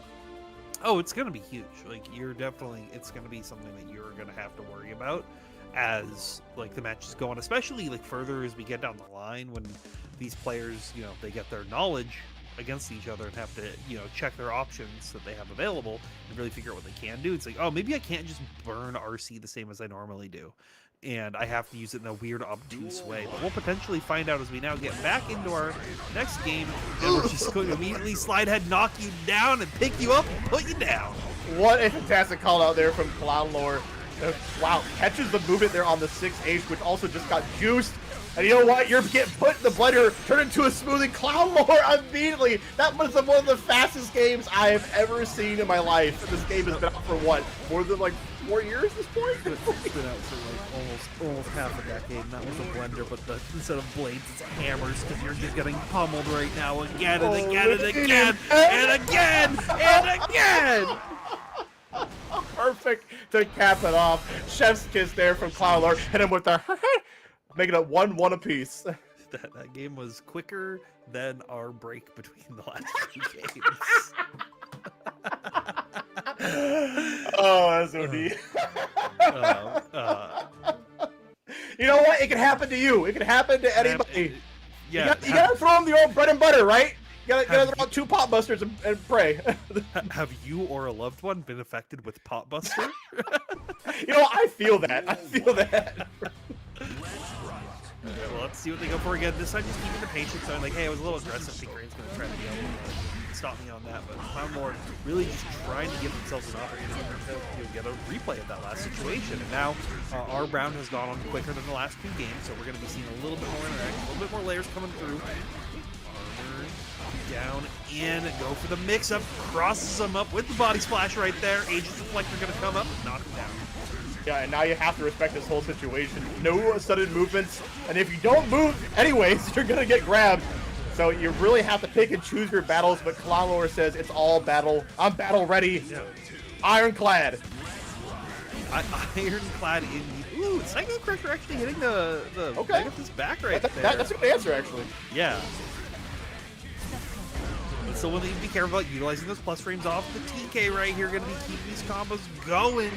Oh, it's going to be huge. Like, it's going to be something that you're going to have to worry about. as like the matches go on, especially like further as we get down the line when these players, you know, they get their knowledge against each other and have to, you know, check their options that they have available and really figure out what they can do. It's like, oh, maybe I can't just burn RC the same as I normally do, and I have to use it in a weird, obtuse way. But we'll potentially find out as we now get back into our next game, and we're just going to immediately slide head, knock you down, and pick you up and put you down. What a fantastic call out there from Clown Lore. Wow, catches the movement there on the 6H, which also just got juiced. And you know what? You're getting put in the blender, turned into a smoothie. Clown Lore immediately. That was one of the fastest games I have ever seen in my life. And this game has been out for what? More than like 4 years at this point? It's been out for like almost half a decade, and that was a blender, but instead of blades, it's hammers, because you're just getting pummeled right now again and again and again and again and again! Perfect to cap it off. Chef's kiss there from Clown Lore. Hit him with the making it 1-1 apiece. That game was quicker than our break between the last two games. Oh, SOD. You know what? It can happen to you. It can happen to anybody. Yeah, you gotta throw them the old bread and butter, right? You gotta throw out 2 pot busters and pray. Have you or a loved one been affected with pot buster? You know, I feel that. I feel that. Okay, well, let's see what they go for again. This time, just keeping the patience. I'm like, hey, I was a little aggressive. I think Rain's going to try to be able to stop me on that. But Clown Lore really just trying to give themselves an opportunity to get a replay of that last situation. And now our round has gone on quicker than the last 2 games, so we're going to be seeing a little bit more interaction, a little bit more layers coming through. Armor down in, go for the mix-up, crosses them up with the body splash right there. Agent's Deflector going to come up, knock him down. Yeah, and now you have to respect this whole situation. No sudden movements, and if you don't move anyways, you're gonna get grabbed. So you really have to pick and choose your battles, but Clown Lore says it's all battle. I'm battle ready. Ironclad. Ironclad in the... Ooh, Psycho Crusher actually hitting the leg of his back right there. That's a good answer, actually. Yeah. But still, one thing to be careful about, utilizing those plus frames off the TK right here, gonna be keeping these combos going.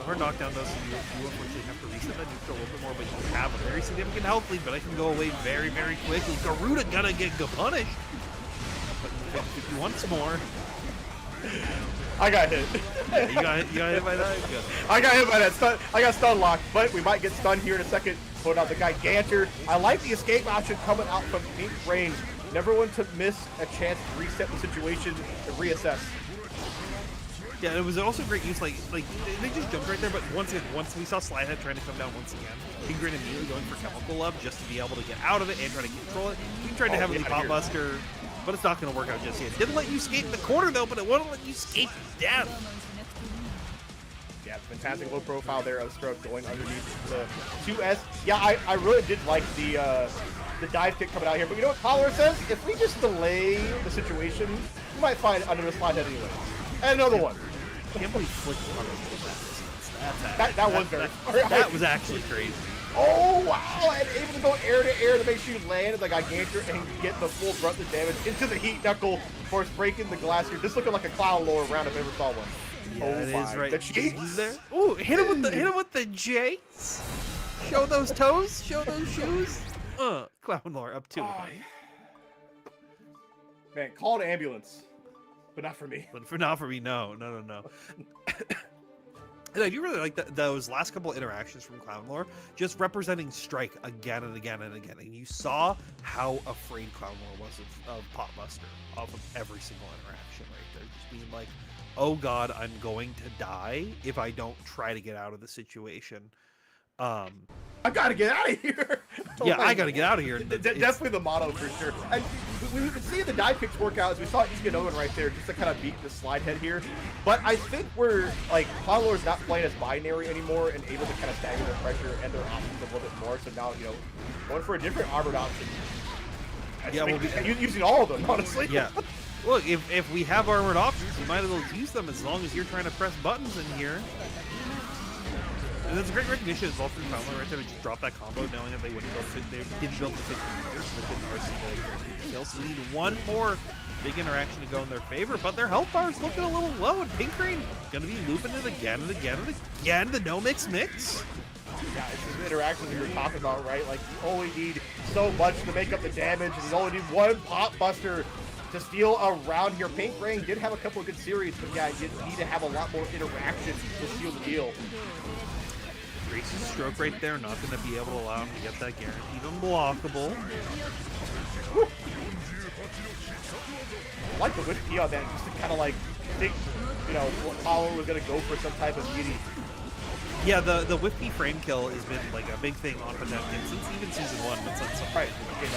Her knockdown does you unfortunately have to reset that neutral a little bit more, but you have a very significant health lead, but it can go away very, very quickly. Garuda gonna get punished, but if you want some more, I got hit. Yeah, you got hit by that. Good. I got hit by that stun. I got stun locked, but we might get stunned here in a second. Put out the guy Ganter. I like the escape option coming out from pink range. Never want to miss a chance to reset the situation and reassess. Yeah, it was also great use. Like they just jumped right there, but once we saw Slidehead trying to come down once again, Ingrid immediately going for Chemical Love just to be able to get out of it and try to control it. We tried to heavily Pot Buster, but it's not going to work out just yet. Didn't let you escape the corner though, but it wouldn't let you escape death. Yeah, fantastic low profile there of Stroke going underneath the 2S. Yeah, I really did like the dive kick coming out here, but you know what Collar says? If we just delay the situation, we might find under the Slidehead anyway. And another one. I can't believe Flick that was very that was actually crazy. Oh wow! And able to go air to air to make sure you land like a Ganter and get the full brunt of damage into the heat knuckle, of course breaking the glass here. Just looking like a Clown Lore round if I ever saw one. Yeah, oh it my. is right. The cheeks there. Ooh, hit him with the J's. Show those toes. Show those shoes. Clown Lore up 2. Man, call an ambulance. But not for me. Not for me, no. And I do really like those last couple of interactions from Clown Lore, just representing Strike again and again and again. And you saw how afraid Clown Lore was of Pot Buster off of every single interaction right there. Just being like, oh god, I'm going to die if I don't try to get out of the situation. I gotta get out of here. Yeah, I gotta get out of here. Definitely the motto for sure. And we could see the dive kicks work out as we saw Iskanovan right there just to kind of beat the slide head here. But I think we're like Clown Lore's not playing as binary anymore and able to kind of stagger their pressure and their options a little bit more. So now, you know, going for a different armored option. Yeah, we'll be using all of them, honestly. Yeah. Look, if we have armored options, we might as well use them as long as you're trying to press buttons in here. And that's a great recognition as well for Clownlore right there. They just dropped that combo knowing that they wouldn't build they didn't build the 50 meters, so they couldn't RC the kill. So they need one more big interaction to go in their favor, but their health bar is looking a little low, and Pink Rain gonna be looping it again and again and again. The no mix. Yeah, it's the interactions that you're talking about, right? Like, you only need so much to make up the damage, and you only need one pop buster to steal around here. Pink Rain did have a couple of good series, but yeah, you need to have a lot more interaction to seal the deal. Grace's stroke right there, not going to be able to allow him to get that guaranteed unblockable. Woo. I like the whip P on that, just to kind of like think, you know, Apollo was going to go for some type of beauty. Yeah, the Whippy frame kill has been like a big thing on Potemkin since even season 1. But since right.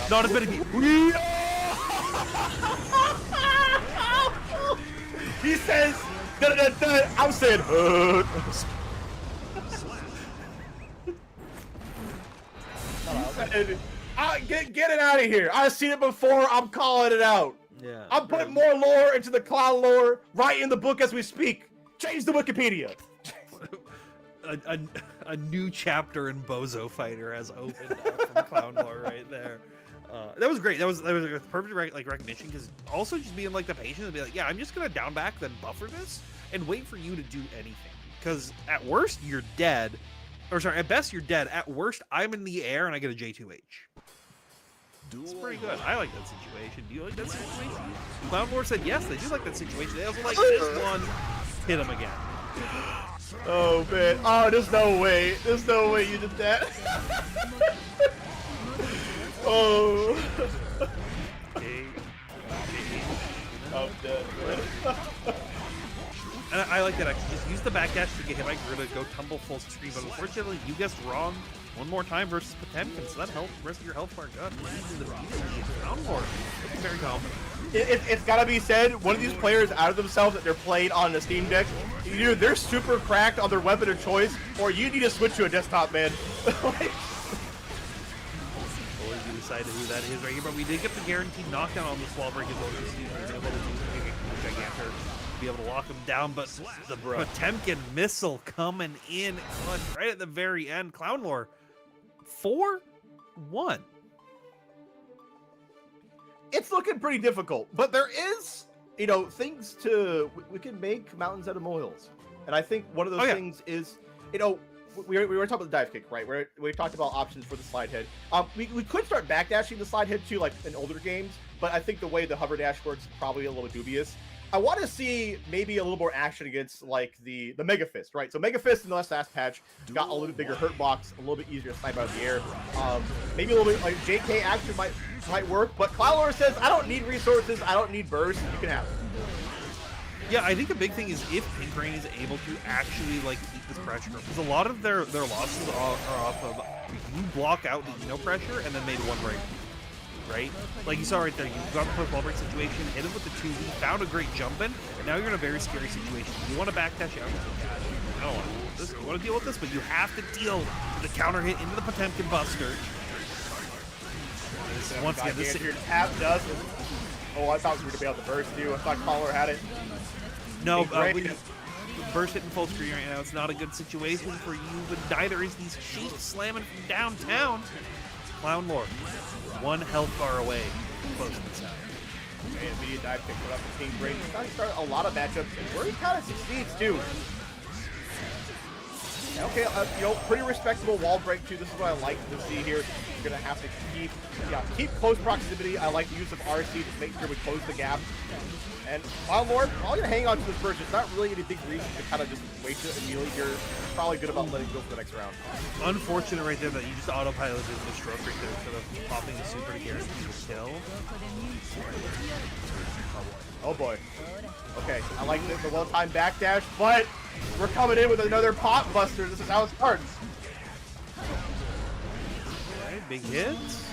Not as big. He says, da-da-da-da. I'm saying, get it out of here. I've seen it before. I'm calling it out. Yeah. I'm putting more lore into the clown lore right in the book as we speak. Change the Wikipedia. A new chapter in Bozo Fighter has opened up from Clown Lore right there. That was great. That was a perfect recognition, because also just being like the patient and be like, yeah, I'm just gonna down back then buffer this and wait for you to do anything. Because at worst you're dead, or sorry, at best you're dead. At worst I'm in the air and I get a J2H. It's pretty good. I like that situation. Do you like that situation? Clown Lore said yes, they do like that situation. They also like this one. Hit him again. Oh man! Oh, there's no way! There's no way you did that! Oh! I'm dead, man. And I like that actually. Just use the backdash to get hit by Grid to go tumble full screen. But unfortunately, you guessed wrong one more time versus Potemkin, so that helped the rest of your health bar got easily Clown Lore. Very confident. It's gotta be said, one of these players out of themselves that they're playing on the Steam Deck, either they're super cracked on their weapon of choice, or you need to switch to a desktop, man. We'll decide who that is right here, but we did get the guaranteed knockdown on this wall break as well. We were able to do Gigantor to be able to lock him down, but the Potemkin missile coming in clutch right at the very end. Clown Lore 4-1. It's looking pretty difficult, but there is, you know, things to, we can make mountains out of molehills. And I think one of those things is, you know, we were talking about the dive kick, right? Where we talked about options for the slide head. We could start backdashing the slide head too, like in older games, but I think the way the hover dash works is probably a little dubious. I want to see maybe a little more action against like the Mega Fist, right? So Mega Fist in the last patch got a little bit bigger hurt box, a little bit easier to snipe out of the air. Maybe a little bit like JK action might work, but Clown Lore says, I don't need resources, I don't need burst, you can have it. Yeah, I think the big thing is if Pink Rain is able to actually like keep this pressure, because a lot of their losses are off of you block out the Eno pressure and then made one break. Right? Like you saw right there, you got the ball break situation, hit him with the 2V, found a great jump in, and now you're in a very scary situation. You want to backdash out. I don't want to deal with this. You want to deal with this, but you have to deal with the counter hit into the Potemkin Buster. Once again, this tap does. Oh, I thought we were going to be able to burst too. I thought Caller had it. No, burst hitting full screen right now. It's not a good situation for you, but neither is these sheets slamming from downtown. Clown Lore, one health bar away from closing this out. And immediate dive pick it up for King Brain. He's trying to start a lot of matchups, and where he kind of succeeds too. Okay, you know, pretty respectable wall break too. This is what I like to see here. You're gonna have to keep close proximity. I like the use of RC to make sure we close the gap. And Clown Lore, all you're hanging on to this burst. It's not really any big reason to kind of just waste it immediately. You're probably good about letting it go for the next round. Unfortunate right there that you just autopiloted the stroke right there instead of popping the super to guarantee the kill. Oh boy. Okay, I like the well-timed backdash, but we're coming in with another pop buster. This is how it starts. Alright, big hits.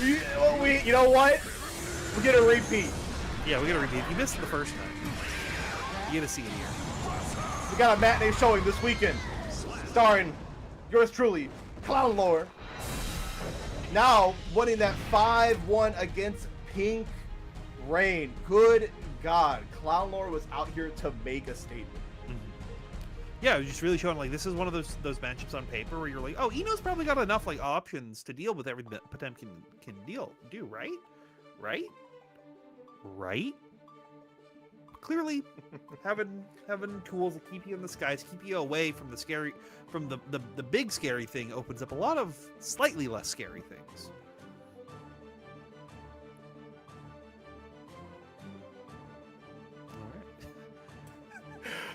You know what? We get a repeat. Yeah, we get a repeat. You missed it the first time. You get to see it here. We got a matinee showing this weekend, starring yours truly, Clown Lore. Now winning that 5-1 against Pink Rain. Good God, Clown Lore was out here to make a statement. Yeah, just really showing like this is one of those matchups on paper where you're like, oh, Eno's probably got enough like options to deal with everything that Potemkin can do, right? Right? Right? Clearly, having tools that keep you in the skies, keep you away from the big scary thing opens up a lot of slightly less scary things.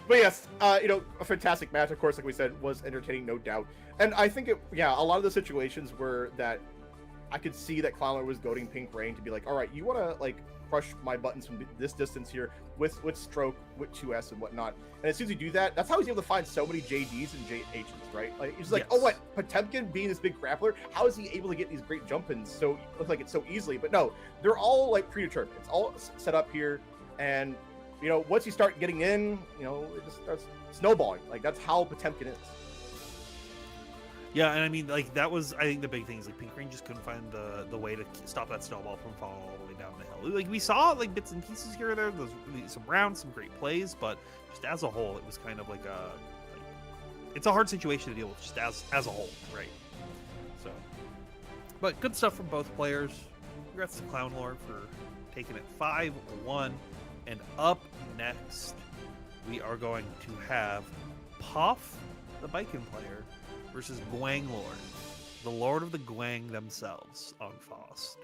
But yes, a fantastic match, of course, like we said, was entertaining, no doubt. And I think a lot of the situations were that I could see that Clownler was goading Pink Rain to be like, all right, you want to like crush my buttons from this distance here with stroke, with 2S and whatnot. And as soon as you do that, that's how he's able to find so many JDs and JHs, right? Like he's like, oh, what, Potemkin being this big grappler, how is he able to get these great jump-ins so so easily? But no, they're all like predetermined. It's all set up here, and once you start getting in, it just starts snowballing. Like that's how Potemkin is. Yeah, and I mean, like that was, I think the big thing is like Pink Rain just couldn't find the way to stop that snowball from falling all the way down the hill. Like we saw like bits and pieces here or there, those some rounds, some great plays, but just as a whole, it was kind of like it's a hard situation to deal with just as a whole, right? So, but good stuff from both players. Congrats to Clown Lord for taking it 5-1. And up next, we are going to have Puff, the Biken player, versus Gwang Lord, the Lord of the Gwang themselves on Faust.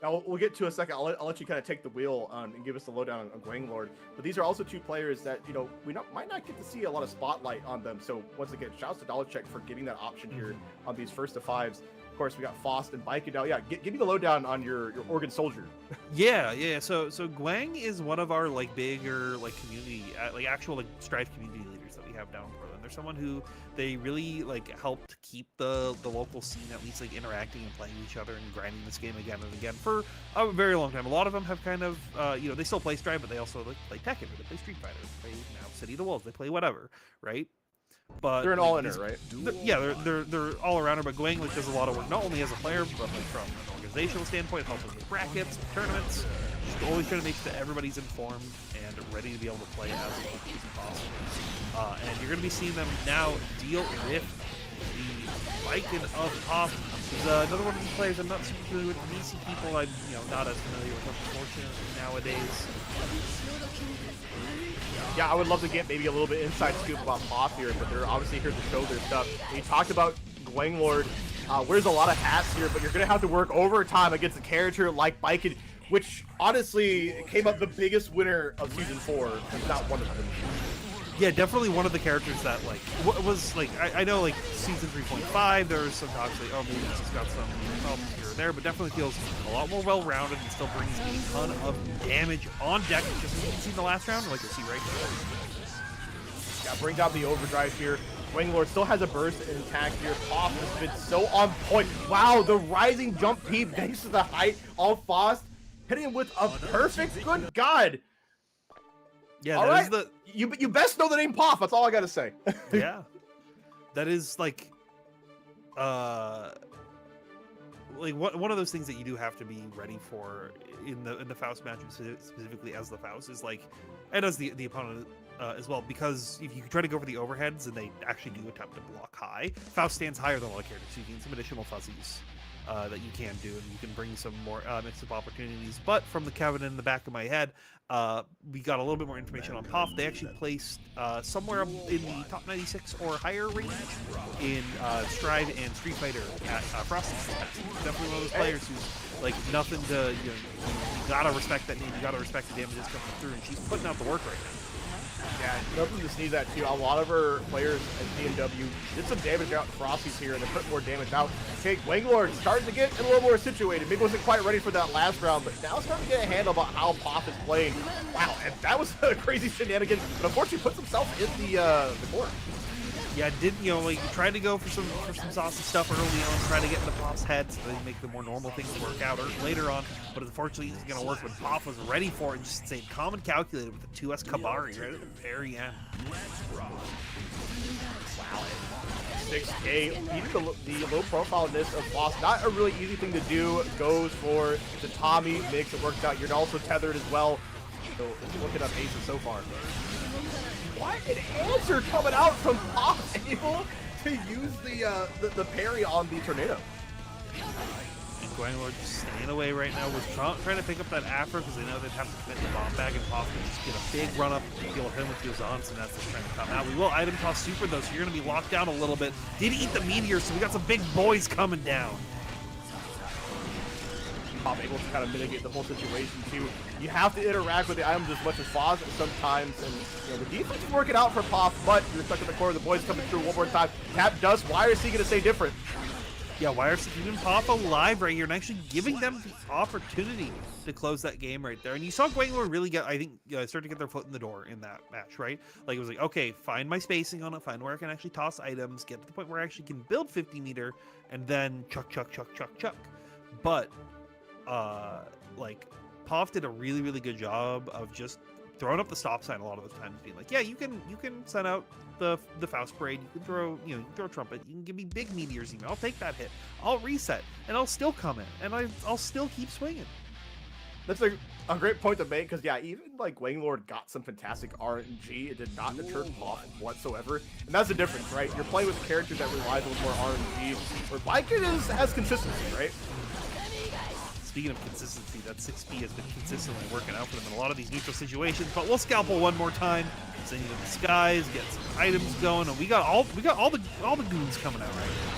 Now, we'll get to a second. I'll let you kind of take the wheel and give us the lowdown on Gwang Lord. But these are also two players that, we might not get to see a lot of spotlight on them. So once again, shouts to Dollar Check for getting that option here on these first to fives. Of course, we got Faust and Biken. Now, give me the lowdown on your Oregon Soldier. Yeah. So Gwang is one of our like bigger like community, like actual like Strive community leaders that we have down in Portland. They're someone who they really like helped keep the local scene at least like interacting and playing each other and grinding this game again and again for a very long time. A lot of them have kind of they still play Strive, but they also like play Tekken, or they play Street Fighter, they play now City of the Wolves, they play whatever, right? But they're an all-inner, right? They're all arounder. But Gwang like does a lot of work, not only as a player, but like from an organizational standpoint, helps with brackets, tournaments. Just always trying to make sure that everybody's informed and ready to be able to play as quickly as possible. And you're going to be seeing them now deal with the Viking of Pop. He's another one of these players I'm not super familiar with. DC people I'm not as familiar with, unfortunately, nowadays. Yeah, I would love to get maybe a little bit inside scoop about Moth here, but they're obviously here to show their stuff. And you talked about Gwang Lord wears a lot of hats here, but you're going to have to work overtime against a character like Biken, which honestly came up the biggest winner of Season 4, if not one of them. Yeah, definitely one of the characters that like was like I know like Season 3.5 there was some talks like maybe it's just got some problems here or there, but definitely feels a lot more well-rounded and still brings a ton of damage on deck, just as you can see in the last round, like you'll see right here. Yeah, bring down the overdrive here. Gwang Lord still has a burst intact here. Poff has been so on point. Wow, the rising jump peep thanks to the height of Faust, hitting him with a perfect. Good God. Yeah, all right. You best know the name Poff. That's all I gotta say. Yeah, that is like one of those things that you do have to be ready for in the Faust matchup, specifically as the Faust is like, and as the opponent as well, because if you try to go for the overheads and they actually do attempt to block high, Faust stands higher than all the characters, so you gain some additional fuzzies that you can do, and you can bring some more mix-up opportunities. But from the cabinet in the back of my head, we got a little bit more information on Puff. They actually placed somewhere in the top 96 or higher range in Stride and Street Fighter at Frost. Definitely one of those players who's like nothing to, you gotta respect that name, you gotta respect the damage that's coming through, and she's putting out the work right now. Yeah, nothing to sneeze at too. A lot of her players at DMW did some damage out Frosties here, and they put more damage out. Okay, Gwang Lord starting to get a little more situated. Maybe wasn't quite ready for that last round, but now starting to get a handle about how Pop is playing. Wow, and that was a crazy shenanigans, but unfortunately puts himself in the corner. Yeah, like tried to go for some saucy stuff early on, trying to get into Pop's head so they make the more normal things work out later on. But unfortunately, it's going to work when Pop was ready for it and just stayed calm and calculated with the 2S Kabari right at the very end. Wow. 6K, even the low profileness of Boss, not a really easy thing to do. Goes for the Tommy mix. It works out. You're also tethered as well. So looking up aces so far. what an answer coming out from Pop, able to use the parry on the tornado. And Guanglord just staying away right now. Was trying to pick up that Afro because they know they'd have to commit the bomb bag, and Pop can just get a big run up, deal with him with Yozans, and that's what's trying to come out. We will item toss super though, so you're going to be locked down a little bit. Did eat the meteor, so we got some big boys coming down. Pop able to kind of mitigate the whole situation too. You have to interact with the items as much as possible sometimes, and you know, the defense is working out for Pop, but you're stuck in the corner. The boys coming through one more time. Tap dust. Why is he going to say different? Yeah, why are keeping Pop alive right here and actually giving them the opportunity to close that game right there? And you saw Guanglord really get, I think, start to get their foot in the door in that match, right? Like, it was like, okay, find my spacing on it, find where I can actually toss items, get to the point where I actually can build 50 meter, and then chuck. But, like, Pop did a really, really good job of just throwing up the stop sign a lot of the times, being like, yeah, you can send out the Faust Parade, you can throw, you can throw Trumpet, you can give me big meteors even. I'll take that hit. I'll reset, and I'll still come in, and I'll still keep swinging. That's a great point to make, because yeah, even like Guanglord got some fantastic RNG. It did not deter Pop whatsoever, and that's the difference, right? You're playing with characters that relies on more RNG, where Viking has consistency, right? Speaking of consistency, that 6B has been consistently working out for them in a lot of these neutral situations. But we'll scalpel one more time, send you to the skies, get some items going, and we got all the goons coming out right now.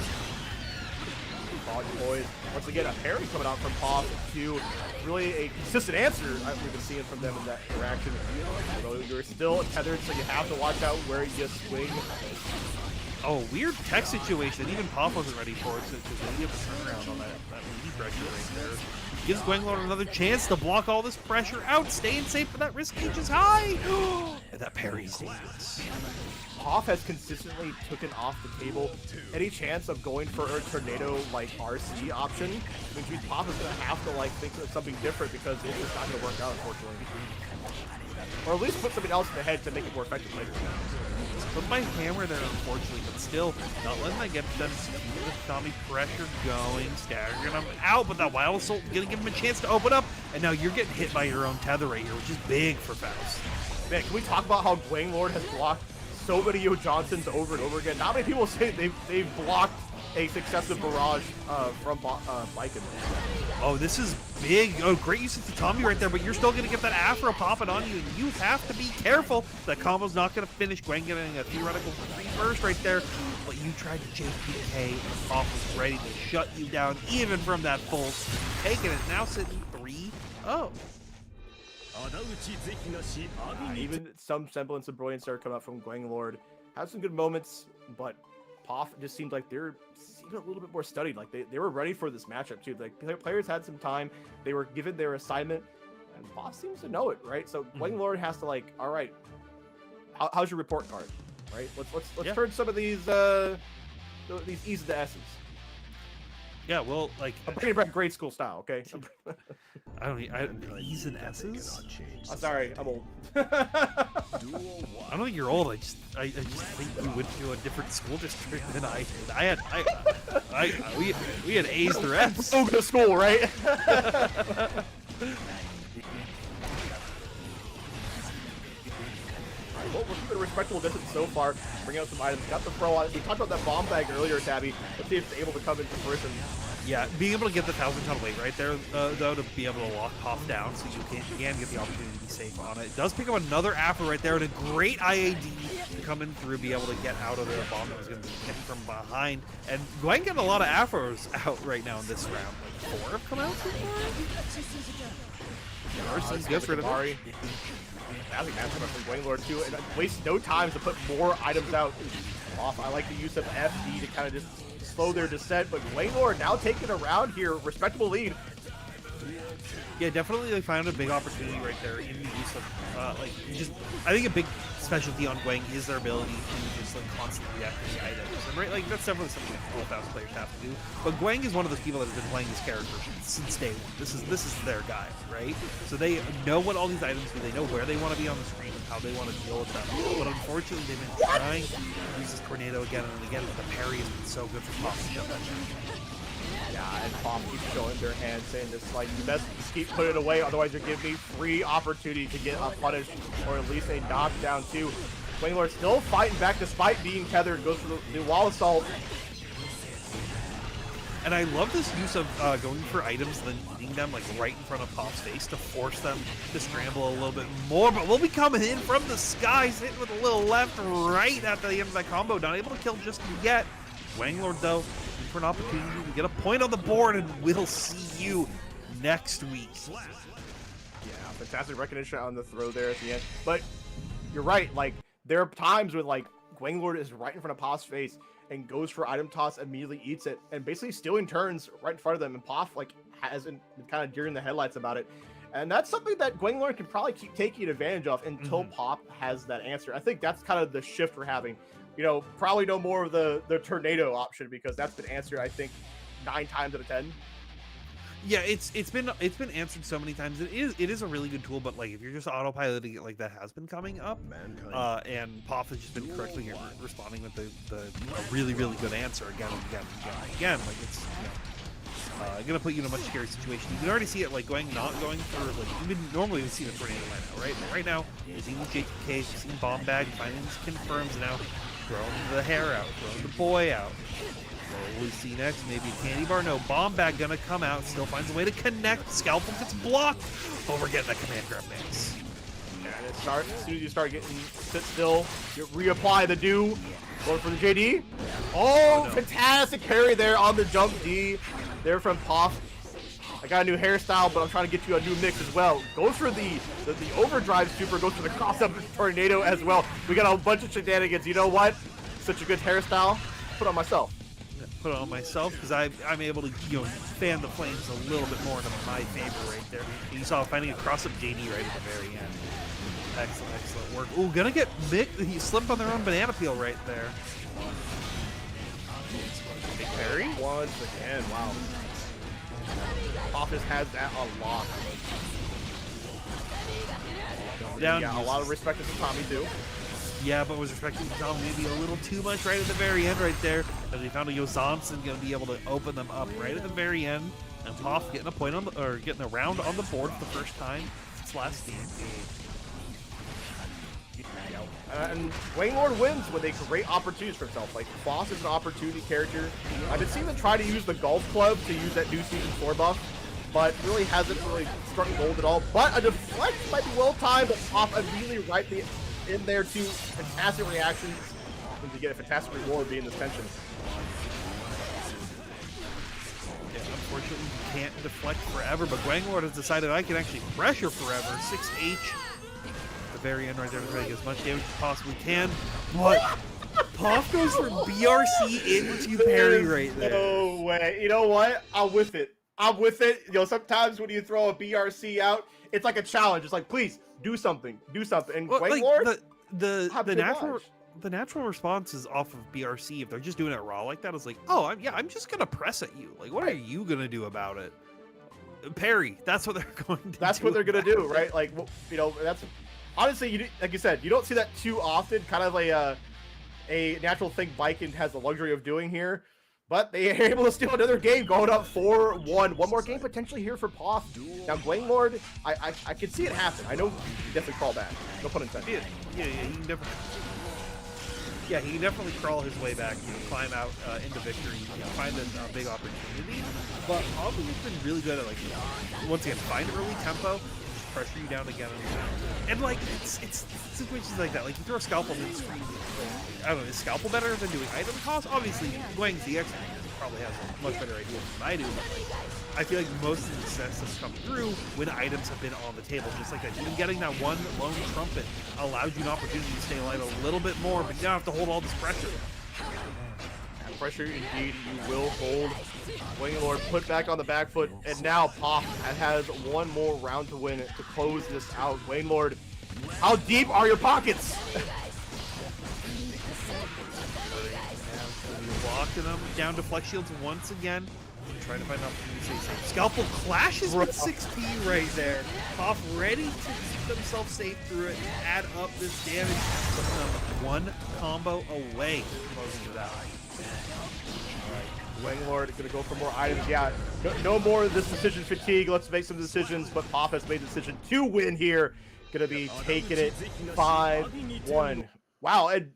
Boys, once again, a parry coming out from Pop to really a consistent answer we've been seeing from them in that interaction. Although you're still tethered, so you have to watch out where you swing. Oh, weird tech situation. Even Pop wasn't ready for it, so they have a turnaround on that lead pressure right there. Gives Guanglord another chance to block all this pressure out, staying safe, but that risk gauge is high. And that parry's dangerous. Pop has consistently taken off the table any chance of going for a tornado like RC option, which means Pop is going to have to like think of something different because it's just not going to work out, unfortunately. Or at least put something else in the head to make it more effective later. Put my hammer there, unfortunately, but still not letting that get done. Keep the zombie pressure going, staggering him out, but that Wild Assault gonna give him a chance to open up, and now you're getting hit by your own tether right here, which is big for Faust. Man, can we talk about how Guanglord has blocked so many Yo Johnsons over and over again? Not many people say they've blocked a successive barrage from Viking. Oh, this is big. Oh, great use of Tatami right there, but you're still going to get that Afro popping on you, and you have to be careful. That combo's not going to finish. Gwen getting a theoretical free burst right there, but you tried to JPK, and Pop was ready to shut you down, even from that full taking it. Now sitting 3-0. Even some semblance of brilliance started coming out from Guanglord. Had some good moments, but Poff just seemed like they're a little bit more studied. Like they were ready for this matchup too. Like players had some time. They were given their assignment, and Poff seems to know it, right? So Guanglord has to like, all right, how's your report card, right? Let's turn some of these E's to S's. Yeah, well, like I'm bringing back grade school style, okay? E's and S's. I'm sorry, I'm old. I don't think you're old. I just think you went to a different school district than I did. We had A's through F's. Go to school, right? Well, we're keeping a respectable distance so far. Bring out some items. Got the throw on. We talked about that bomb bag earlier, Tabby. Let's see if it's able to come into fruition. Yeah, being able to get the 1,000-ton weight right there, though, to be able to lock Hoff down so you can get the opportunity to be safe on it. It does pick up another Afro right there, and a great IAD to come in through, be able to get out of the bomb that was going to be hit from behind. And Gwen getting a lot of Afros out right now in this round. Like 4 have come out so far? RC's gets rid of it. Fantastic matchup from Guanglord too, and waste no time to put more items out. I like the use of FD to kind of just slow their descent, but Guanglord now taking a round here, respectable lead. Yeah, definitely they found a big opportunity right there in the use of, I think a big specialty on Gwang is their ability to just like constantly react to the items. And right, like that's definitely something that all Faust players have to do. But Gwang is one of those people that has been playing this character since day one. This is their guy, right? So they know what all these items do, they know where they want to be on the screen and how they want to deal with them. But unfortunately they've been trying to use this tornado again and again, but the parry has been so good for Pop to jump that down. Yeah, and Pop keeps showing their hand, saying this like, you best just keep putting it away, otherwise you're giving me free opportunity to get a punish or at least a knockdown too. Wanglord still fighting back despite being tethered. Goes for the wall assault. And I love this use of going for items and then eating them like right in front of Pop's face to force them to scramble a little bit more. But we'll be coming in from the skies, hitting with a little left, right at the end of that combo. Not able to kill just yet. Wanglord, though, looking for an opportunity to get a point on the board, and we'll see you next week. Yeah, fantastic recognition on the throw there at the end. But you're right, like, there are times when, like, Wanglord is right in front of Pop's face and goes for item toss, immediately eats it, and basically stealing turns right in front of them, and Pop, like, has been kind of deer in the headlights about it. And that's something that Wanglord can probably keep taking advantage of until Pop has that answer. I think that's kind of the shift we're having. You know, probably no more of the tornado option, because that's been answered, I think, 9 times out of 10. Yeah, it's been answered so many times. It is a really good tool, but like if you're just autopiloting it, like that has been coming up, and Pop has just been correctly responding with a really good answer again and again and again. Like it's gonna put you in a much scarier situation. You can already see it like not going for like you would normally see the tornado by now, right? But right now you're seeing the JTKs, you're seeing bomb bag, finally confirms now, throwing the hair out, throwing the boy out. What we see next, maybe a candy bar. No, bomb bag gonna come out. Still finds a way to connect. Scalpel gets blocked. Oh, we're getting that command grab mix. And it starts as soon as you start getting sit still. You reapply the do. Going for the JD. Oh, no. Fantastic parry there on the jump D. There from Poff. I got a new hairstyle, but I'm trying to get you a new mix as well. Goes for the overdrive super. Goes for the cross-up tornado as well. We got a bunch of shenanigans. You know what? Such a good hairstyle. Put on myself. Put it on myself because I'm able to fan the flames a little bit more into my favor right there. And you saw finding a cross-up JD right at the very end. Excellent work. Ooh, gonna get mixed. He slipped on their own banana peel right there. Big parry. Once again, wow. Office has that a lot. Yeah, a lot of respect to Tommy too. Yeah, but was respecting Tom maybe a little too much right at the very end right there. As we found a Yozanson going to be able to open them up right at the very end. And Poff getting a point on getting a round on the board for the first time since last game. And Wanglord wins with a great opportunity for himself. Like, Boss is an opportunity character. I've been seeing him try to use the golf club to use that new Season 4 buff, but really hasn't really struck gold at all. But a deflect might be well timed, but Poff immediately right in there too. Fantastic reactions, and to get a fantastic reward being this tension. Yeah, unfortunately, you can't deflect forever, but Wanglord has decided I can actually pressure forever. 6H at the very end right there to try to get as much damage as possibly can. But Poff goes for BRC into parry right there. No way. You know what? I'm with it. You know, sometimes when you throw a BRC out, it's like a challenge. It's like, please do something. And well, Wanglord, like the natural response is off of BRC. If they're just doing it raw like that, it's like, oh, I'm just gonna press at you. Like, what are you gonna do about it? Parry. That's what they're going to. That's what they're gonna do, right? Like, you know, that's honestly, like you said, you don't see that too often. Kind of a natural thing Viking has the luxury of doing here. But they are able to steal another game, going up 4-1. One more game potentially here for Poff. Now, Wanglord, I can see it happen. I know he definitely crawl back. No pun intended. Yeah, he can definitely crawl his way back, climb out into victory, find a big opportunity. But Poff has been really good at, like, once again, find early tempo, pressure you down again and again. And like it's situations like that. Like you throw a scalpel mid-screen. I don't know, is scalpel better than doing item toss? Obviously, Wang's DX probably has a much better idea than I do, but like I feel like most of the success has come through when items have been on the table, just like that. Even getting that one lone trumpet allows you an opportunity to stay alive a little bit more, but you don't have to hold all this pressure. Pressure indeed, you will hold. Wanglord put back on the back foot, and now Poff has one more round to win to close this out. Wanglord, how deep are your pockets? Blocking them down to flex shields once again. Trying to find an opportunity to stay safe. Scalpel clashes with 6P right there. Poff ready to keep themselves safe through it, add up this damage, putting them one combo away from closing it out. Wanglord is going to go for more items. Yeah, no more of this decision fatigue. Let's make some decisions, but Poff has made the decision to win here. Going to be taking it 5-1. Wow, and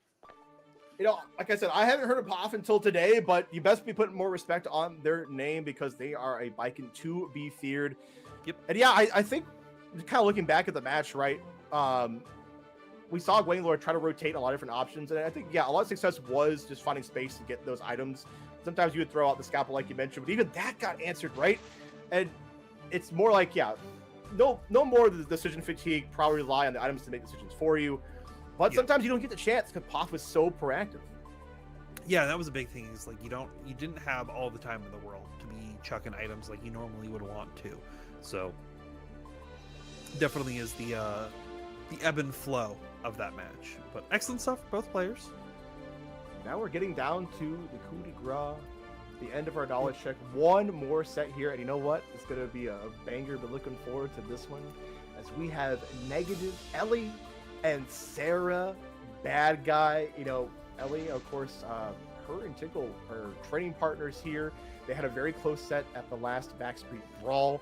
like I said, I haven't heard of POF until today, but you best be putting more respect on their name because they are a Viking to be feared. Yep. And yeah, I think kind of looking back at the match, right? We saw Gwenglor try to rotate a lot of different options, and I think a lot of success was just finding space to get those items. Sometimes you would throw out the scalpel like you mentioned, but even that got answered right. And it's more like no more of the decision fatigue. Probably rely on the items to make decisions for you. But sometimes you don't get the chance because POF was so proactive. Yeah, that was a big thing. Is like you didn't have all the time in the world to be chucking items like you normally would want to. So definitely is the ebb and flow of that match. But excellent stuff for both players. Now we're getting down to the coup de grace, the end of our knowledge check. One more set here, and you know what? It's going to be a banger, but looking forward to this one as we have negative Ellie and Sarah, bad guy. Ellie, of course, her and Tickle are training partners here. They had a very close set at the last Backstreet Brawl.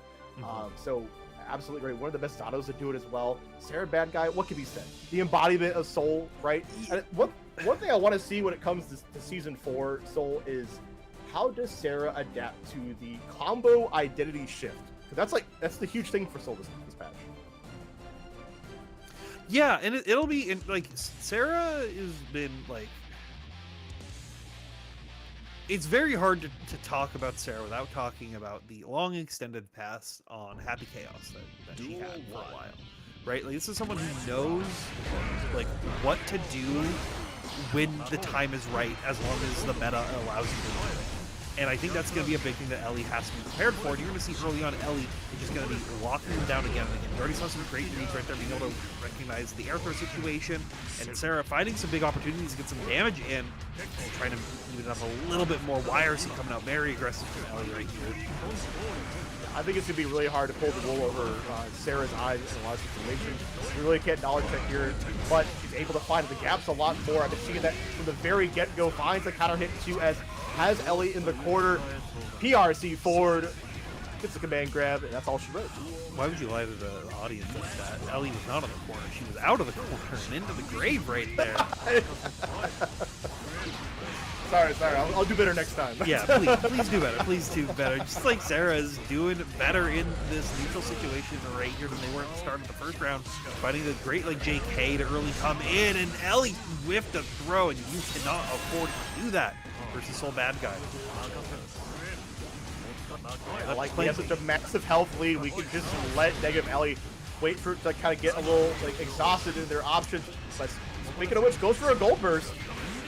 So absolutely great. One of the best Zanos to do it as well. Sarah, bad guy, what can be said? The embodiment of Soul, right? And one thing I want to see when it comes to Season 4 Soul is how does Sarah adapt to the combo identity shift? Because that's the huge thing for Soul this patch. Yeah, and it'll be like Sarah has been like. It's very hard to talk about Sarah without talking about the long extended pass on Happy Chaos that she had for a while, right? Like this is someone who knows like what to do when the time is right, as long as the meta allows you to do it. And I think that's going to be a big thing that Ellie has to be prepared for. And you're going to see early on Ellie is just going to be locking them down again and again. You already saw some great reads right there, being able to recognize the air throw situation. And Sarah finding some big opportunities to get some damage in, and trying to even up a little bit more. Wires coming out very aggressive from Ellie right here. I think it's going to be really hard to pull the wool over Sarah's eyes in a lot of situations. We really can't knowledge check here, but she's able to find the gaps a lot more. I've been seeing that from the very get-go. Finds the counter hit too, as has Ellie in the corner. PRC forward, gets the command grab, and that's all she wrote. Why would you lie to the audience like that? Ellie was not in the corner. She was out of the corner and into the grave right there. Sorry. I'll do better next time. Yeah, please do better. Please do better. Just like Sarah is doing better in this neutral situation right here than they were at the start of the first round. Finding the great like JK to early come in, and Ellie whiffed a throw, and you cannot afford to do that versus Soul Bad Guy. Like we have such a massive health lead, we can just let negative Ellie wait for it to kind of get a little like exhausted in their options. But speaking of which, goes for a gold burst.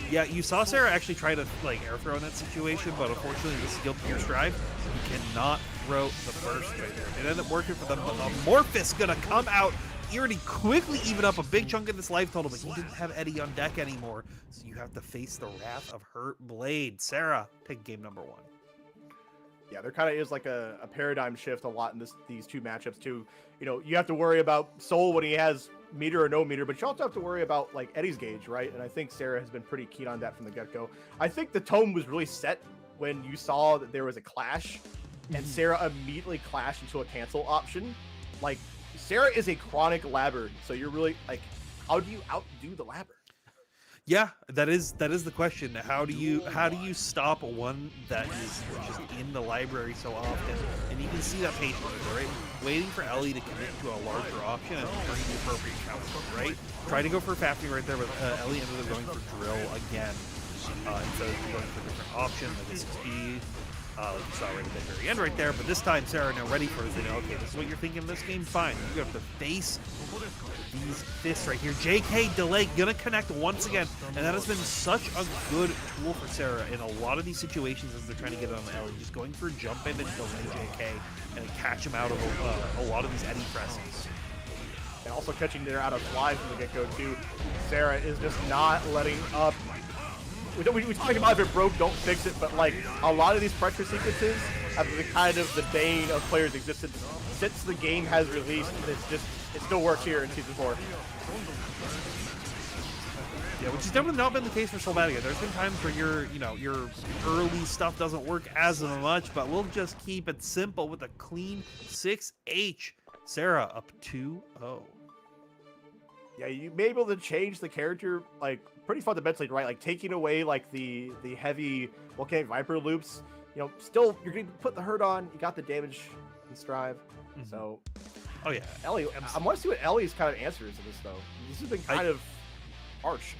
Yeah, you saw Sarah actually try to like air throw in that situation, but unfortunately the skill Pierce Drive, you cannot throw the burst right there. It ended up working for them, but Amorphous gonna come out. He already quickly even up a big chunk of this life total, but he didn't have Eddie on deck anymore, so you have to face the wrath of her blade. Sarah, take game number 1. Yeah, there kind of is like a paradigm shift a lot in these two matchups too. You have to worry about Soul when he has meter or no meter, but you also have to worry about like Eddie's gauge, right? And I think Sarah has been pretty keen on that from the get-go. I think the tone was really set when you saw that there was a clash, and Sarah immediately clashed into a cancel option. Like, Sarah is a chronic labber, so you're really like, how do you outdo the labber? Yeah, that is the question. How do you stop one that is just in the library so often? And you can see that patience, right? Waiting for Ellie to commit to a larger option and bring the appropriate counter, right? Try to go for Fafnir right there, but Ellie ended up going for Drill again instead of going for a different option like a speed. Like you saw right at the very end right there, but this time Sarah now ready for it. They know, okay, this is what you're thinking in this game, fine. You have to face these fists right here. JK delay gonna connect once again, and that has been such a good tool for Sarah in a lot of these situations as they're trying to get it on the Ellie. Just going for jump in and delay JK and catch him out of a lot of these Eddie presses. And also catching there out of fly from the get-go too. Sarah is just not letting up. We talk about if it broke, don't fix it, but like a lot of these pressure sequences have been kind of the bane of players' existence since the game has released. It still works here in Season 4. Yeah, which has definitely not been the case for Solvatica. There's been times where your early stuff doesn't work as much, but we'll just keep it simple with a clean 6H. Sarah up 2-0. Yeah, you may be able to change the character like pretty fundamentally, right? Like taking away like the heavy volcanic viper loops. You know, still you're gonna put the hurt on. You got the damage and strive. So, Oh yeah, Ellie, I want to see what Ellie's kind of answer is to this though. This has been kind of harsh.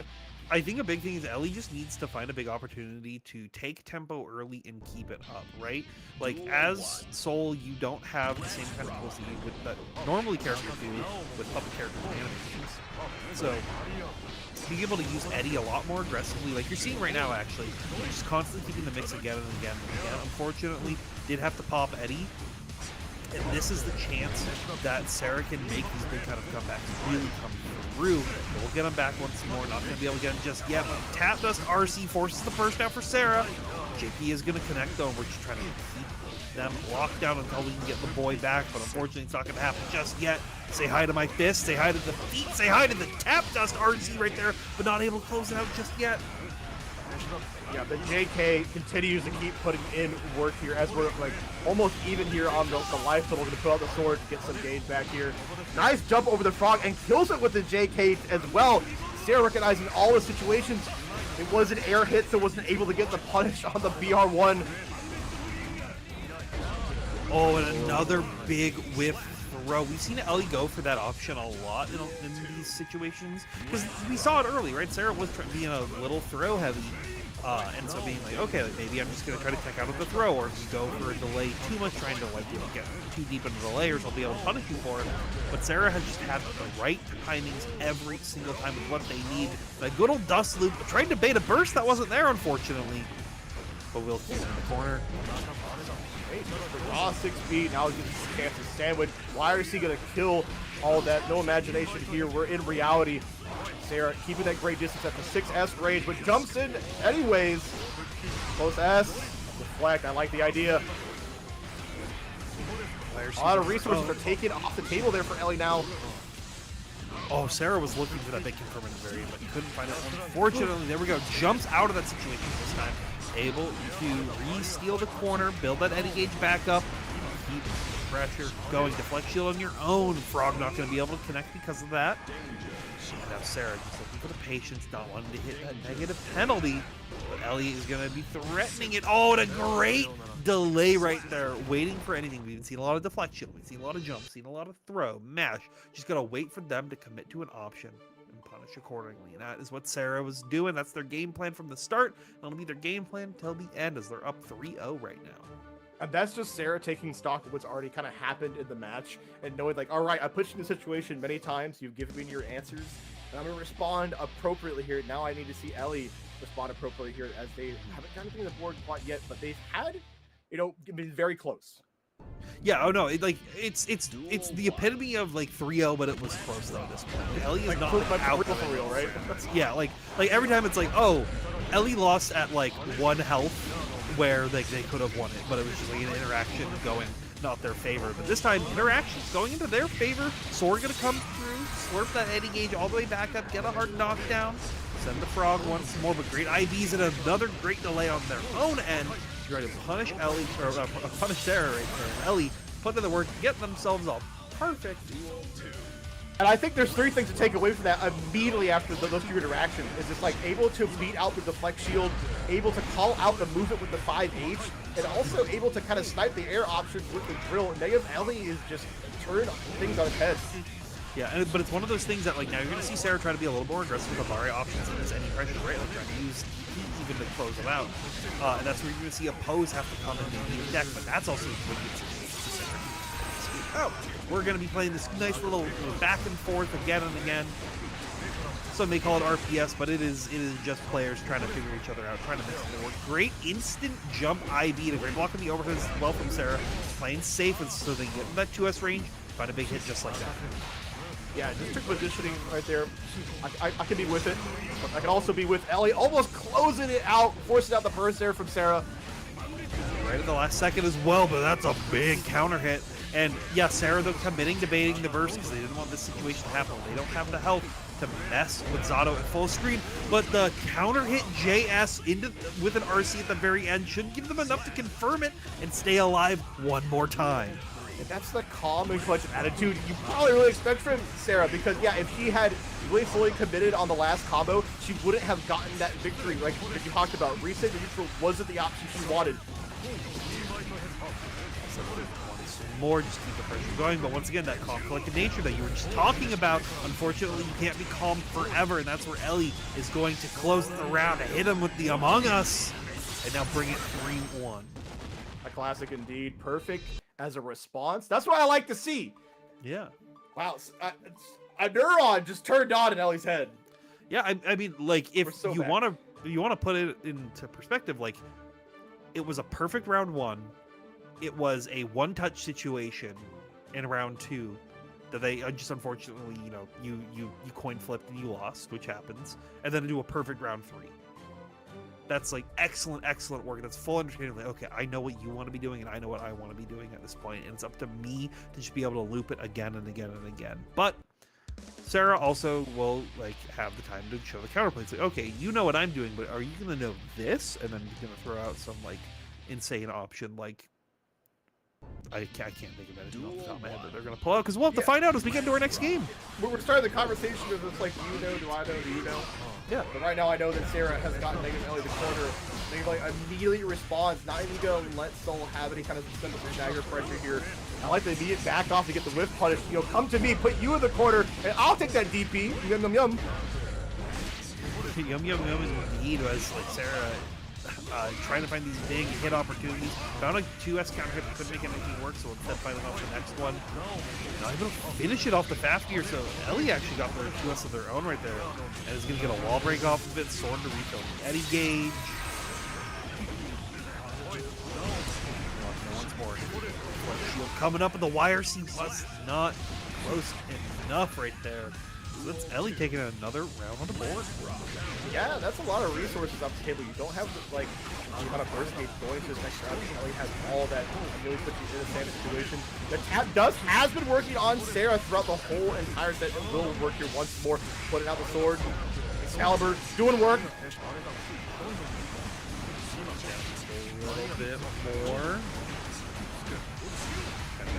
I think a big thing is Ellie just needs to find a big opportunity to take tempo early and keep it up, right? Like, as Soul, you don't have the same kind of tools that normally characters do with puppet characters and animations. So, being able to use Eddie a lot more aggressively, like you're seeing right now, actually, just constantly keeping the mix again and again and again. Unfortunately, did have to pop Eddie. And this is the chance that Sarah can make these big kind of comebacks really come through. But we'll get him back once more. Not going to be able to get him just yet. But Tap Dust RC forces the burst out for Sarah. JP is going to connect though. We're just trying to keep them locked down until we can get the boy back. But unfortunately, it's not going to happen just yet. Say hi to my fist. Say hi to the feet. Say hi to the Tap Dust RC right there. But not able to close it out just yet. Yeah, the JK continues to keep putting in work here as we're like almost even here on the life total. We're gonna put out the sword to get some gauge back here. Nice jump over the frog and kills it with the JK as well. Sarah recognizing all the situations. It was an air hit, so wasn't able to get the punish on the BR1. Oh, and another big whiff throw. We've seen Ellie go for that option a lot in these situations because we saw it early, right? Sarah was being a little throw heavy. And so being like, okay, like maybe I'm just going to try to tech out of the throw, or if you go for a delay too much, trying to like get too deep into the layers, I'll be able to punish you for it. But Sarah has just had the right timings every single time with what they need. That good old dust loop, tried to bait a burst that wasn't there, unfortunately. But we'll keep it in the corner. Raw 6B, now he's getting his chance to sandwich. Why is he going to kill all that? No imagination here. We're in reality. Sarah keeping that great distance at the 6S range, but jumps in anyways. Close S. Deflect. I like the idea. A lot of resources are taken off the table there for Ellie now. Oh, Sarah was looking for that big confirm in the very end, but couldn't find it. Unfortunately, there we go. Jumps out of that situation this time. Able to re-steal the corner, build that Eddie gauge back up, keep pressure going. Deflect shield on your own. Frog not going to be able to connect because of that. And now Sarah just looking for the patience, not wanting to hit that negative penalty. But Ellie is going to be threatening it. Oh, and a great delay right there, waiting for anything. We've seen a lot of deflect shield, we've seen a lot of jump, seen a lot of throw, mash. Just got to wait for them to commit to an option and punish accordingly. And that is what Sarah was doing. That's their game plan from the start. It'll be their game plan till the end as they're up 3-0 right now. And that's just Sarah taking stock of what's already kind of happened in the match and knowing like, all right, I put you in the situation many times. You've given me your answers, and I'm going to respond appropriately here. Now I need to see Ellie respond appropriately here as they haven't done anything on the board quite yet, but they've had, you know, been very close. Yeah, oh no, it's the epitome of like 3-0, but it was close though at this point. Ellie is like, not out for real, right? Yeah, like every time it's like, oh, Ellie lost at like 1 health, where they could have won it, but it was just like an interaction going not their favor. But this time, interactions going into their favor. Sword gonna come through, slurp that Eddie gauge all the way back up, get a hard knockdown, send the frog once more, but great IVs and another great delay on their own end. Ready to punish Ellie, or punish Sarah right there. And Ellie put in the work, get themselves all perfect. And I think there's 3 things to take away from that immediately after those 2 interactions. Is just like able to beat out the deflect shield, able to call out the movement with the 5H, and also able to kind of snipe the air options with the drill. Negative Ellie is just turning things on its head. Yeah, but it's one of those things that like now you're going to see Sarah try to be a little more aggressive with the Mari options and this any pressure, right? Like trying to use DP even to close it out. And that's where you're going to see a pose have to come in the deck, but that's also a good situation. Oh, we're going to be playing this nice little back and forth again and again. Some may call it RPS, but it is just players trying to figure each other out, trying to mix it work. Great instant jump IV, a great block on the overhead as well from Sarah. Playing safe so they get in that 2S range, find a big hit just like that. Yeah, just took positioning right there. I can be with it. I can also be with Ellie, almost closing it out, forcing out the burst there from Sarah. Right at the last second as well, but that's a big counter hit. And yeah, Sarah, though, committing to baiting the burst because they didn't want this situation to happen. They don't have the health to mess with Zato at full screen, but the counter hit JS with an RC at the very end should give them enough to confirm it and stay alive one more time. And that's the calm and collective attitude you probably really expect from Sarah, because yeah, if she had really fully committed on the last combo, she wouldn't have gotten that victory like you talked about. Reset the neutral wasn't the option she wanted. More, just keep the pressure going, but once again, that calm collected nature that you were just talking about, unfortunately you can't be calm forever, and that's where Ellie is going to close the round, hit him with the Among Us, and now bring it 3-1. A classic indeed. Perfect as a response. That's what I like to see. Yeah. Wow, a neuron just turned on in Ellie's head. Yeah, I mean, like, if so you bad. want to put it into perspective, like, it was a perfect round 1. It was a one-touch situation in round 2 that they just unfortunately, you coin flipped and you lost, which happens, and then to do a perfect round 3. That's like excellent work. That's full understanding. Like, okay, I know what you want to be doing, and I know what I want to be doing at this point, and it's up to me to just be able to loop it again and again and again. But Sarah also will like have the time to show the counterplay. It's like, okay, you know what I'm doing, but are you gonna know this? And then you're gonna throw out some like insane option like. I can't think of anything off the top of my head that they're going to pull out, because we'll have to find out as we get into our next game. We're starting the conversation with it's like, do you know, do I know, do you know? Yeah. But right now I know that Sarah has gotten negative Ellie the corner. They like immediately responds, not even going to let Soul have any kind of systemic dagger pressure here. I like the immediate back off to get the whiff punish. Come to me, put you in the corner, and I'll take that DP. Yum, yum, yum. Yum, yum, yum indeed was like Sarah trying to find these big hit opportunities. Found a 2S counter hit, but couldn't make anything work, so instead fighting off the next one. Not able to finish it off the fast gear, so Ellie actually got their 2S of their own right there. And is going to get a wall break off of it, Sword to refill the Eddie gauge. Once more. Shield coming up, and the YRC was not close enough right there. So that's Ellie taking another round on the board. Yeah, that's a lot of resources off the table. You don't have like kind of burst gauge going to this next round. Ellie has all that really puts you in a standard situation. The tap has been working on Sarah throughout the whole entire set. It will work here once more. Putting out the sword. Excalibur doing work. A little bit more.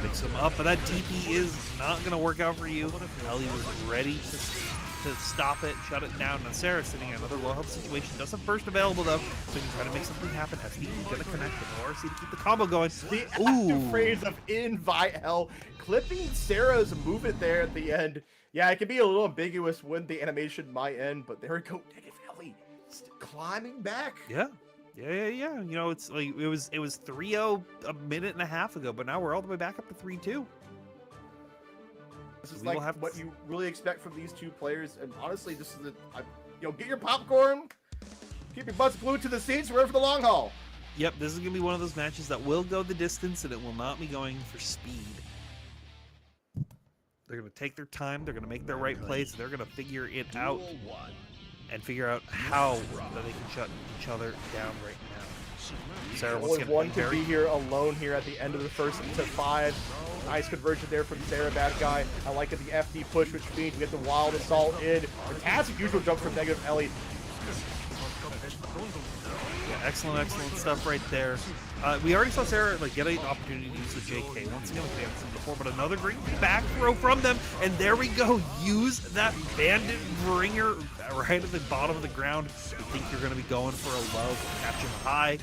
Mix them up, but that DP is not going to work out for you. Ellie was ready to stop it, shut it down. And Sarah sitting in another low health situation. Does have burst available though, so you can try to make something happen. SD's going to connect with ORC to keep the combo going. The active phrase of invite hell, clipping Sarah's movement there at the end. Yeah, it can be a little ambiguous when the animation might end, but there we go. Negative Ellie climbing back. Yeah. Yeah. It's like it was 3-0 a minute and a half ago, but now we're all the way back up to 3-2. This is like what you really expect from these two players, and honestly, this is get your popcorn, keep your butts glued to the seats, we're for the long haul. Yep, this is gonna be one of those matches that will go the distance, and it will not be going for speed. They're gonna take their time. They're gonna make their right plays. They're gonna figure it out. And figure out how that they can shut each other down right now. Sarah only one to be here alone here at the end of the first to 5. Nice conversion there from Sarah, bad guy. I like it, the FD push, which means we get the wild assault in. Fantastic usual jump from negative Ellie. Yeah, excellent stuff right there. We already saw Sarah get an opportunity to use the JK. Once again, we haven't seen before, but another great back throw from them, and there we go. Use that bandit bringer right at the bottom of the ground. You think you're going to be going for a low, catch him high.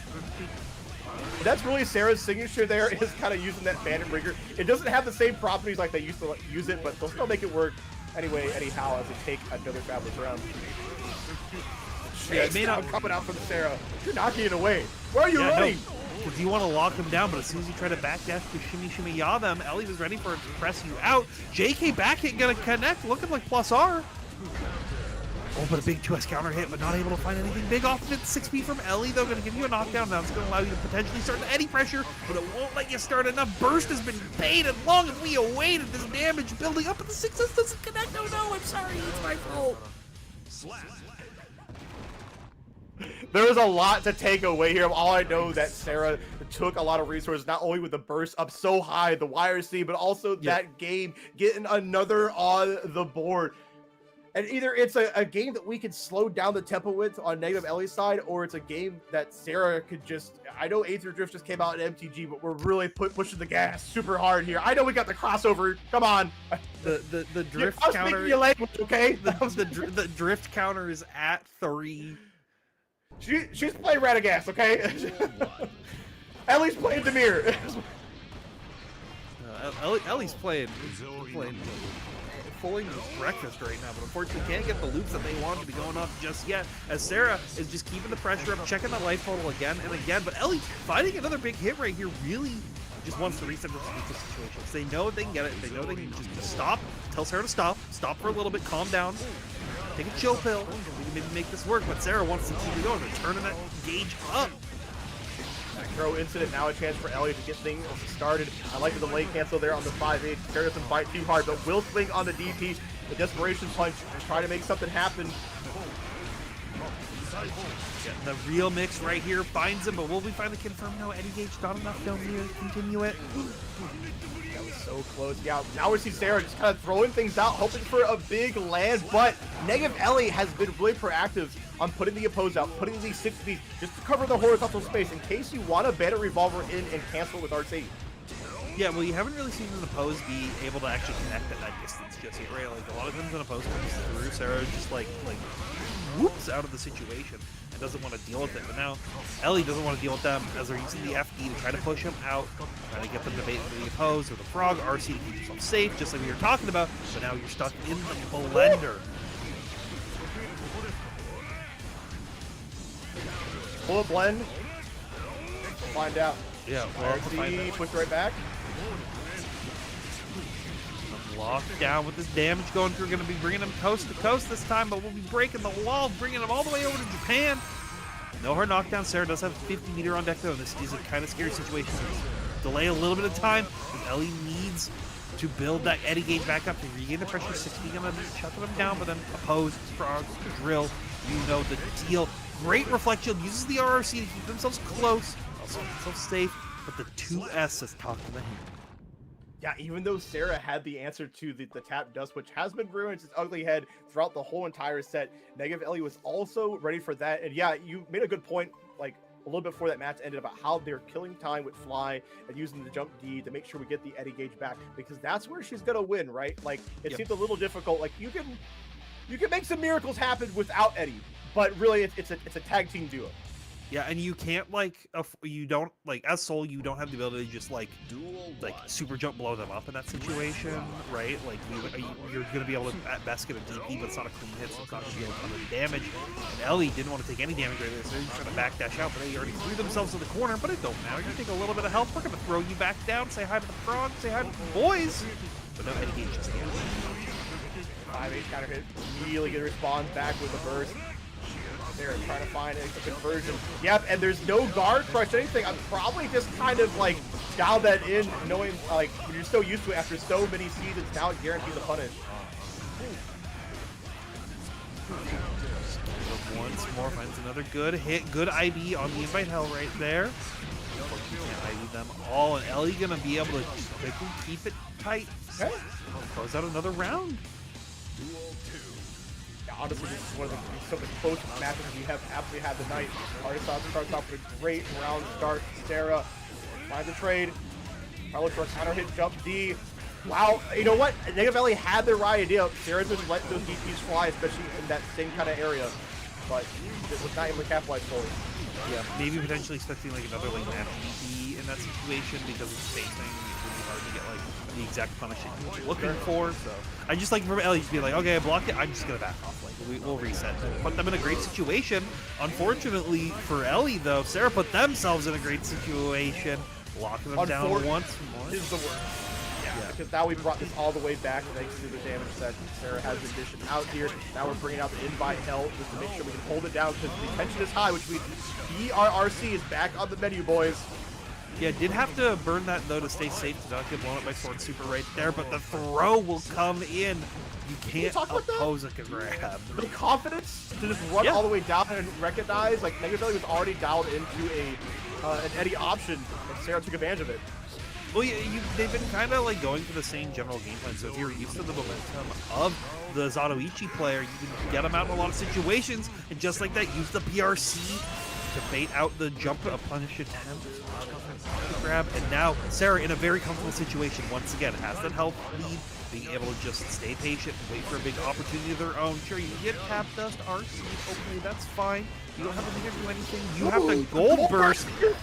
That's really Sarah's signature there, is kind of using that bandit bringer. It doesn't have the same properties like they used to use it, but they'll still make it work anyhow as they take another fabulous round. Yeah, it may not coming out from Sarah. You're knocking it away. Where are you running? Because you want to lock him down, but as soon as you try to backdash to shimmy yaw them, Ellie was ready for it to press you out. JK back hit gonna connect, looking like plus R. Oh, but a big 2S counter hit, but not able to find anything big off of it. 6 feet from Ellie, though, going to give you a knockdown. Now it's going to allow you to potentially start the Eddie pressure, but it won't let you start enough. Burst has been paid, and long as we awaited this damage building up, and the 6S doesn't connect. Oh no, I'm sorry, it's my fault. There was a lot to take away here. All I know that Sarah took a lot of resources, not only with the burst up so high, the YRC, but also that game getting another on the board. And either it's a game that we could slow down the tempo with on Negative Ellie's side, or it's a game that Sarah could just... I know Aether Drift just came out in MTG, but we're really pushing the gas super hard here. I know we got the crossover. Come on. The drift I was counter... speaking your language, okay? The drift counter is at 3. She's playing Radagast, okay? Ellie's playing Demir. Ellie's playing fully breakfast right now, but unfortunately can't get the loops that they want to be going off just yet, as Sarah is just keeping the pressure up, checking the life total again and again. But Ellie finding another big hit right here, really just wants to reset the situation. They know they can get it. They know they can just stop, tell Sarah to stop for a little bit, calm down, take a chill pill, maybe make this work. But Sarah wants to keep it going. They're turning that gauge up. Throw incident, now a chance for Ellie to get things started. I like the delay cancel there on the 5-8. Sarah doesn't bite too hard, but will swing on the DP. The desperation punch and try to make something happen. Getting the real mix right here, finds him, but will we finally confirm? No, Eddie Gage not enough down here. Continue it. That was so close. Yeah, now we see Sarah just kind of throwing things out, hoping for a big land, but Negative Ellie has been really proactive on putting the opposed out, putting these 60s just to cover the horizontal space in case you want to Bandit Revolver in and cancel with RC. Yeah, well, you haven't really seen an opposed be able to actually connect at that distance just yet, right? Like, a lot of times an opposed comes through, Sarah just like whoops out of the situation and doesn't want to deal with it. But now Ellie doesn't want to deal with them as they're using the FD to try to push him out, trying to get them to bait for the opposed or the frog, RC to keep yourself safe, just like we were talking about. But now you're stuck in the blender. Pull a blend. Find out. Yeah, well, RC push right back. Locked down with this damage going through. Going to be bringing him coast to coast this time, but we'll be breaking the wall, bringing him all the way over to Japan. No hard knockdown. Sarah does have 50 meter on deck, though. This is a kind of scary situation. Delay a little bit of time, because Ellie needs to build that Eddie Gage back up to regain the pressure. 60 going to shut them down, but then opposed, frogs, drill. You know the deal. Great reflect shield. Uses the RRC to keep themselves close, also keep themselves safe, but the 2S is talking to him. Yeah, even though Sarah had the answer to the tap dust, which has been ruined its ugly head throughout the whole entire set, Negative Ellie was also ready for that. And yeah, you made a good point, like a little bit before that match ended, about how they're killing time with Fly and using the jump D to make sure we get the Eddie Gage back, because that's where she's gonna win, right? Like, it seems a little difficult. Like, you can make some miracles happen without Eddie, but really it's a tag team duo. Yeah, and you can't, like, you don't, like, as Soul, you don't have the ability to just, like super jump blow them up in that situation, right? Like, you're going to be able to, at best, get a DP, but it's not a clean hit, so it's not going to be able to cover the damage. And Ellie didn't want to take any damage right there, so they're trying to backdash out, but they already threw themselves to the corner, but it don't matter. You take a little bit of health, we're going to throw you back down, say hi to the frog, say hi to the boys, but no Eddie Gage just yet. 5-8 counter hit, really good response back with the burst. They're trying to find a conversion. Yep, and there's no guard crush or anything. I'm probably just kind of like dialed that in, knowing like when you're so used to it after so many seasons, now it guarantees a punish. Once more finds another good hit, good IB on the invite hell right there. Can't IB them all, and Ellie gonna be able to quickly keep it tight. Okay. Close out another round. Honestly, this is one of some of the closest matches we have absolutely had tonight. Artisan starts off with a great round start. Sarah finds a trade. Probably for a counter hit jump D. Wow, you know what? Negative Ellie had the right idea. Sarah just let those DPs fly, especially in that same kind of area. But it was not able to capitalize fully. Yeah, maybe potentially expecting like another like match DP in that situation because it's spacing. It would be hard to get like the exact punish that you're looking for. So I just like for Ellie to be like, okay, I blocked it. I'm just gonna back off. Like we'll reset. Put them in a great situation. Unfortunately for Ellie, though, Sarah put themselves in a great situation, locking them down once more. Is the word. Yeah, because now we brought this all the way back thanks to the damage that Sarah has been dishing out here. Now we're bringing out the invite hell just to make sure we can hold it down because the tension is high, which means BRRC is back on the menu, boys. Yeah, did have to burn that, though, to stay safe, to not get blown up by Sword Super right there, but the throw will come in. You can't oppose a grab. The confidence to just run all the way down and recognize, like, Negative Ellie was already dialed into an Eddie option, and Sarah took advantage of it. Well, they've been kind of like going for the same general game plan. So if you're used to the momentum of the Zatoichi player, you can get him out in a lot of situations, and just like that, use the PRC to bait out the jump punish attempt, grab, and now Sarah in a very comfortable situation once again has that health lead, being able to just stay patient and wait for a big opportunity of their own. Sure, you get tap dust, RC, okay, that's fine. You don't have to do anything. You have the gold burst. Are you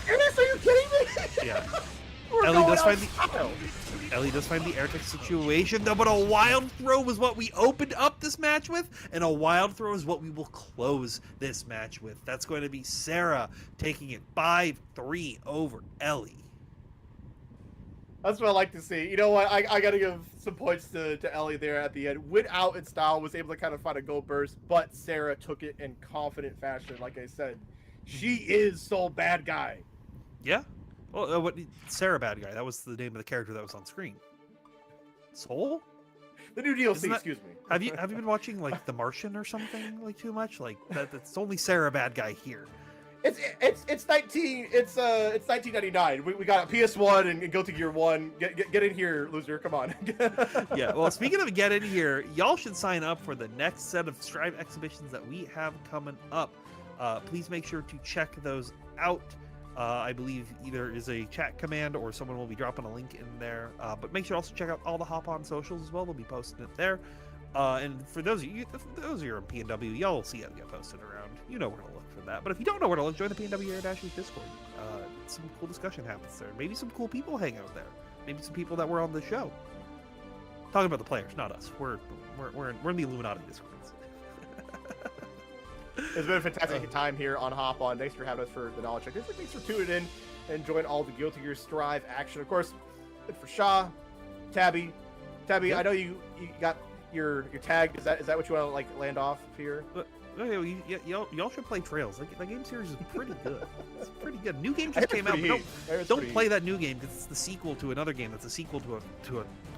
kidding me? Yeah. We're Ellie going does find out. Ellie does find the air tech situation, though, but a wild throw was what we opened up this match with, and a wild throw is what we will close this match with. That's going to be Sarah taking it 5-3 over Ellie. That's what I like to see. You know what? I got to give some points to Ellie there at the end. Went out in style, was able to kind of find a goal burst, but Sarah took it in confident fashion. Like I said, she is so bad guy. Yeah. Well, what Sarah bad guy? That was the name of the character that was on screen. Soul? The new DLC, excuse me. Have you been watching like The Martian or something like too much? Like that's only Sarah bad guy here. It's 1999. We got a PS1 and Guilty Gear 1. Get in here, loser. Come on. Yeah. Well, speaking of get in here, y'all should sign up for the next set of Strive exhibitions that we have coming up. Please make sure to check those out. I believe either is a chat command or someone will be dropping a link in there. But make sure to also check out all the Hop On socials as well. They'll be posting it there. And for those of you on PNW, y'all will see it get posted around. You know where to look for that. But if you don't know where to look, join the PNW Air Dashers Discord. Some cool discussion happens there. Maybe some cool people hang out there. Maybe some people that were on the show. Talking about the players, not us. We're in the Illuminati Discords. It's been a fantastic time here on Hop On. Thanks for having us for the knowledge check. Thanks for tuning in and enjoying all the Guilty Gear Strive action. Of course, for Shaw, Tabby, yep. I know you got your tag. Is that what you want to like land off here? But y'all should play Trails. That game series is pretty good. It's pretty good. New game just came out. But don't play that new game because it's the sequel to another game. That's a sequel to a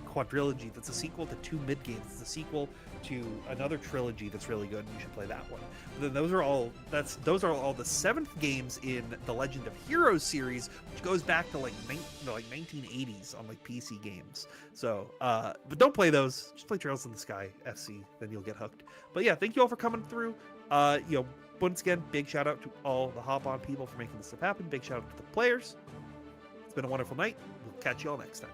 quadrilogy. That's a sequel to 2 mid games. It's a sequel to another trilogy that's really good, and you should play that one. But then those are all the 7th games in the Legend of Heroes series, which goes back to like 1980s on like PC games. So, but don't play those. Just play Trails in the Sky FC, then you'll get hooked. But yeah, thank you all for coming through. Once again, big shout out to all the Hop On people for making this stuff happen. Big shout out to the players. It's been a wonderful night. We'll catch you all next time.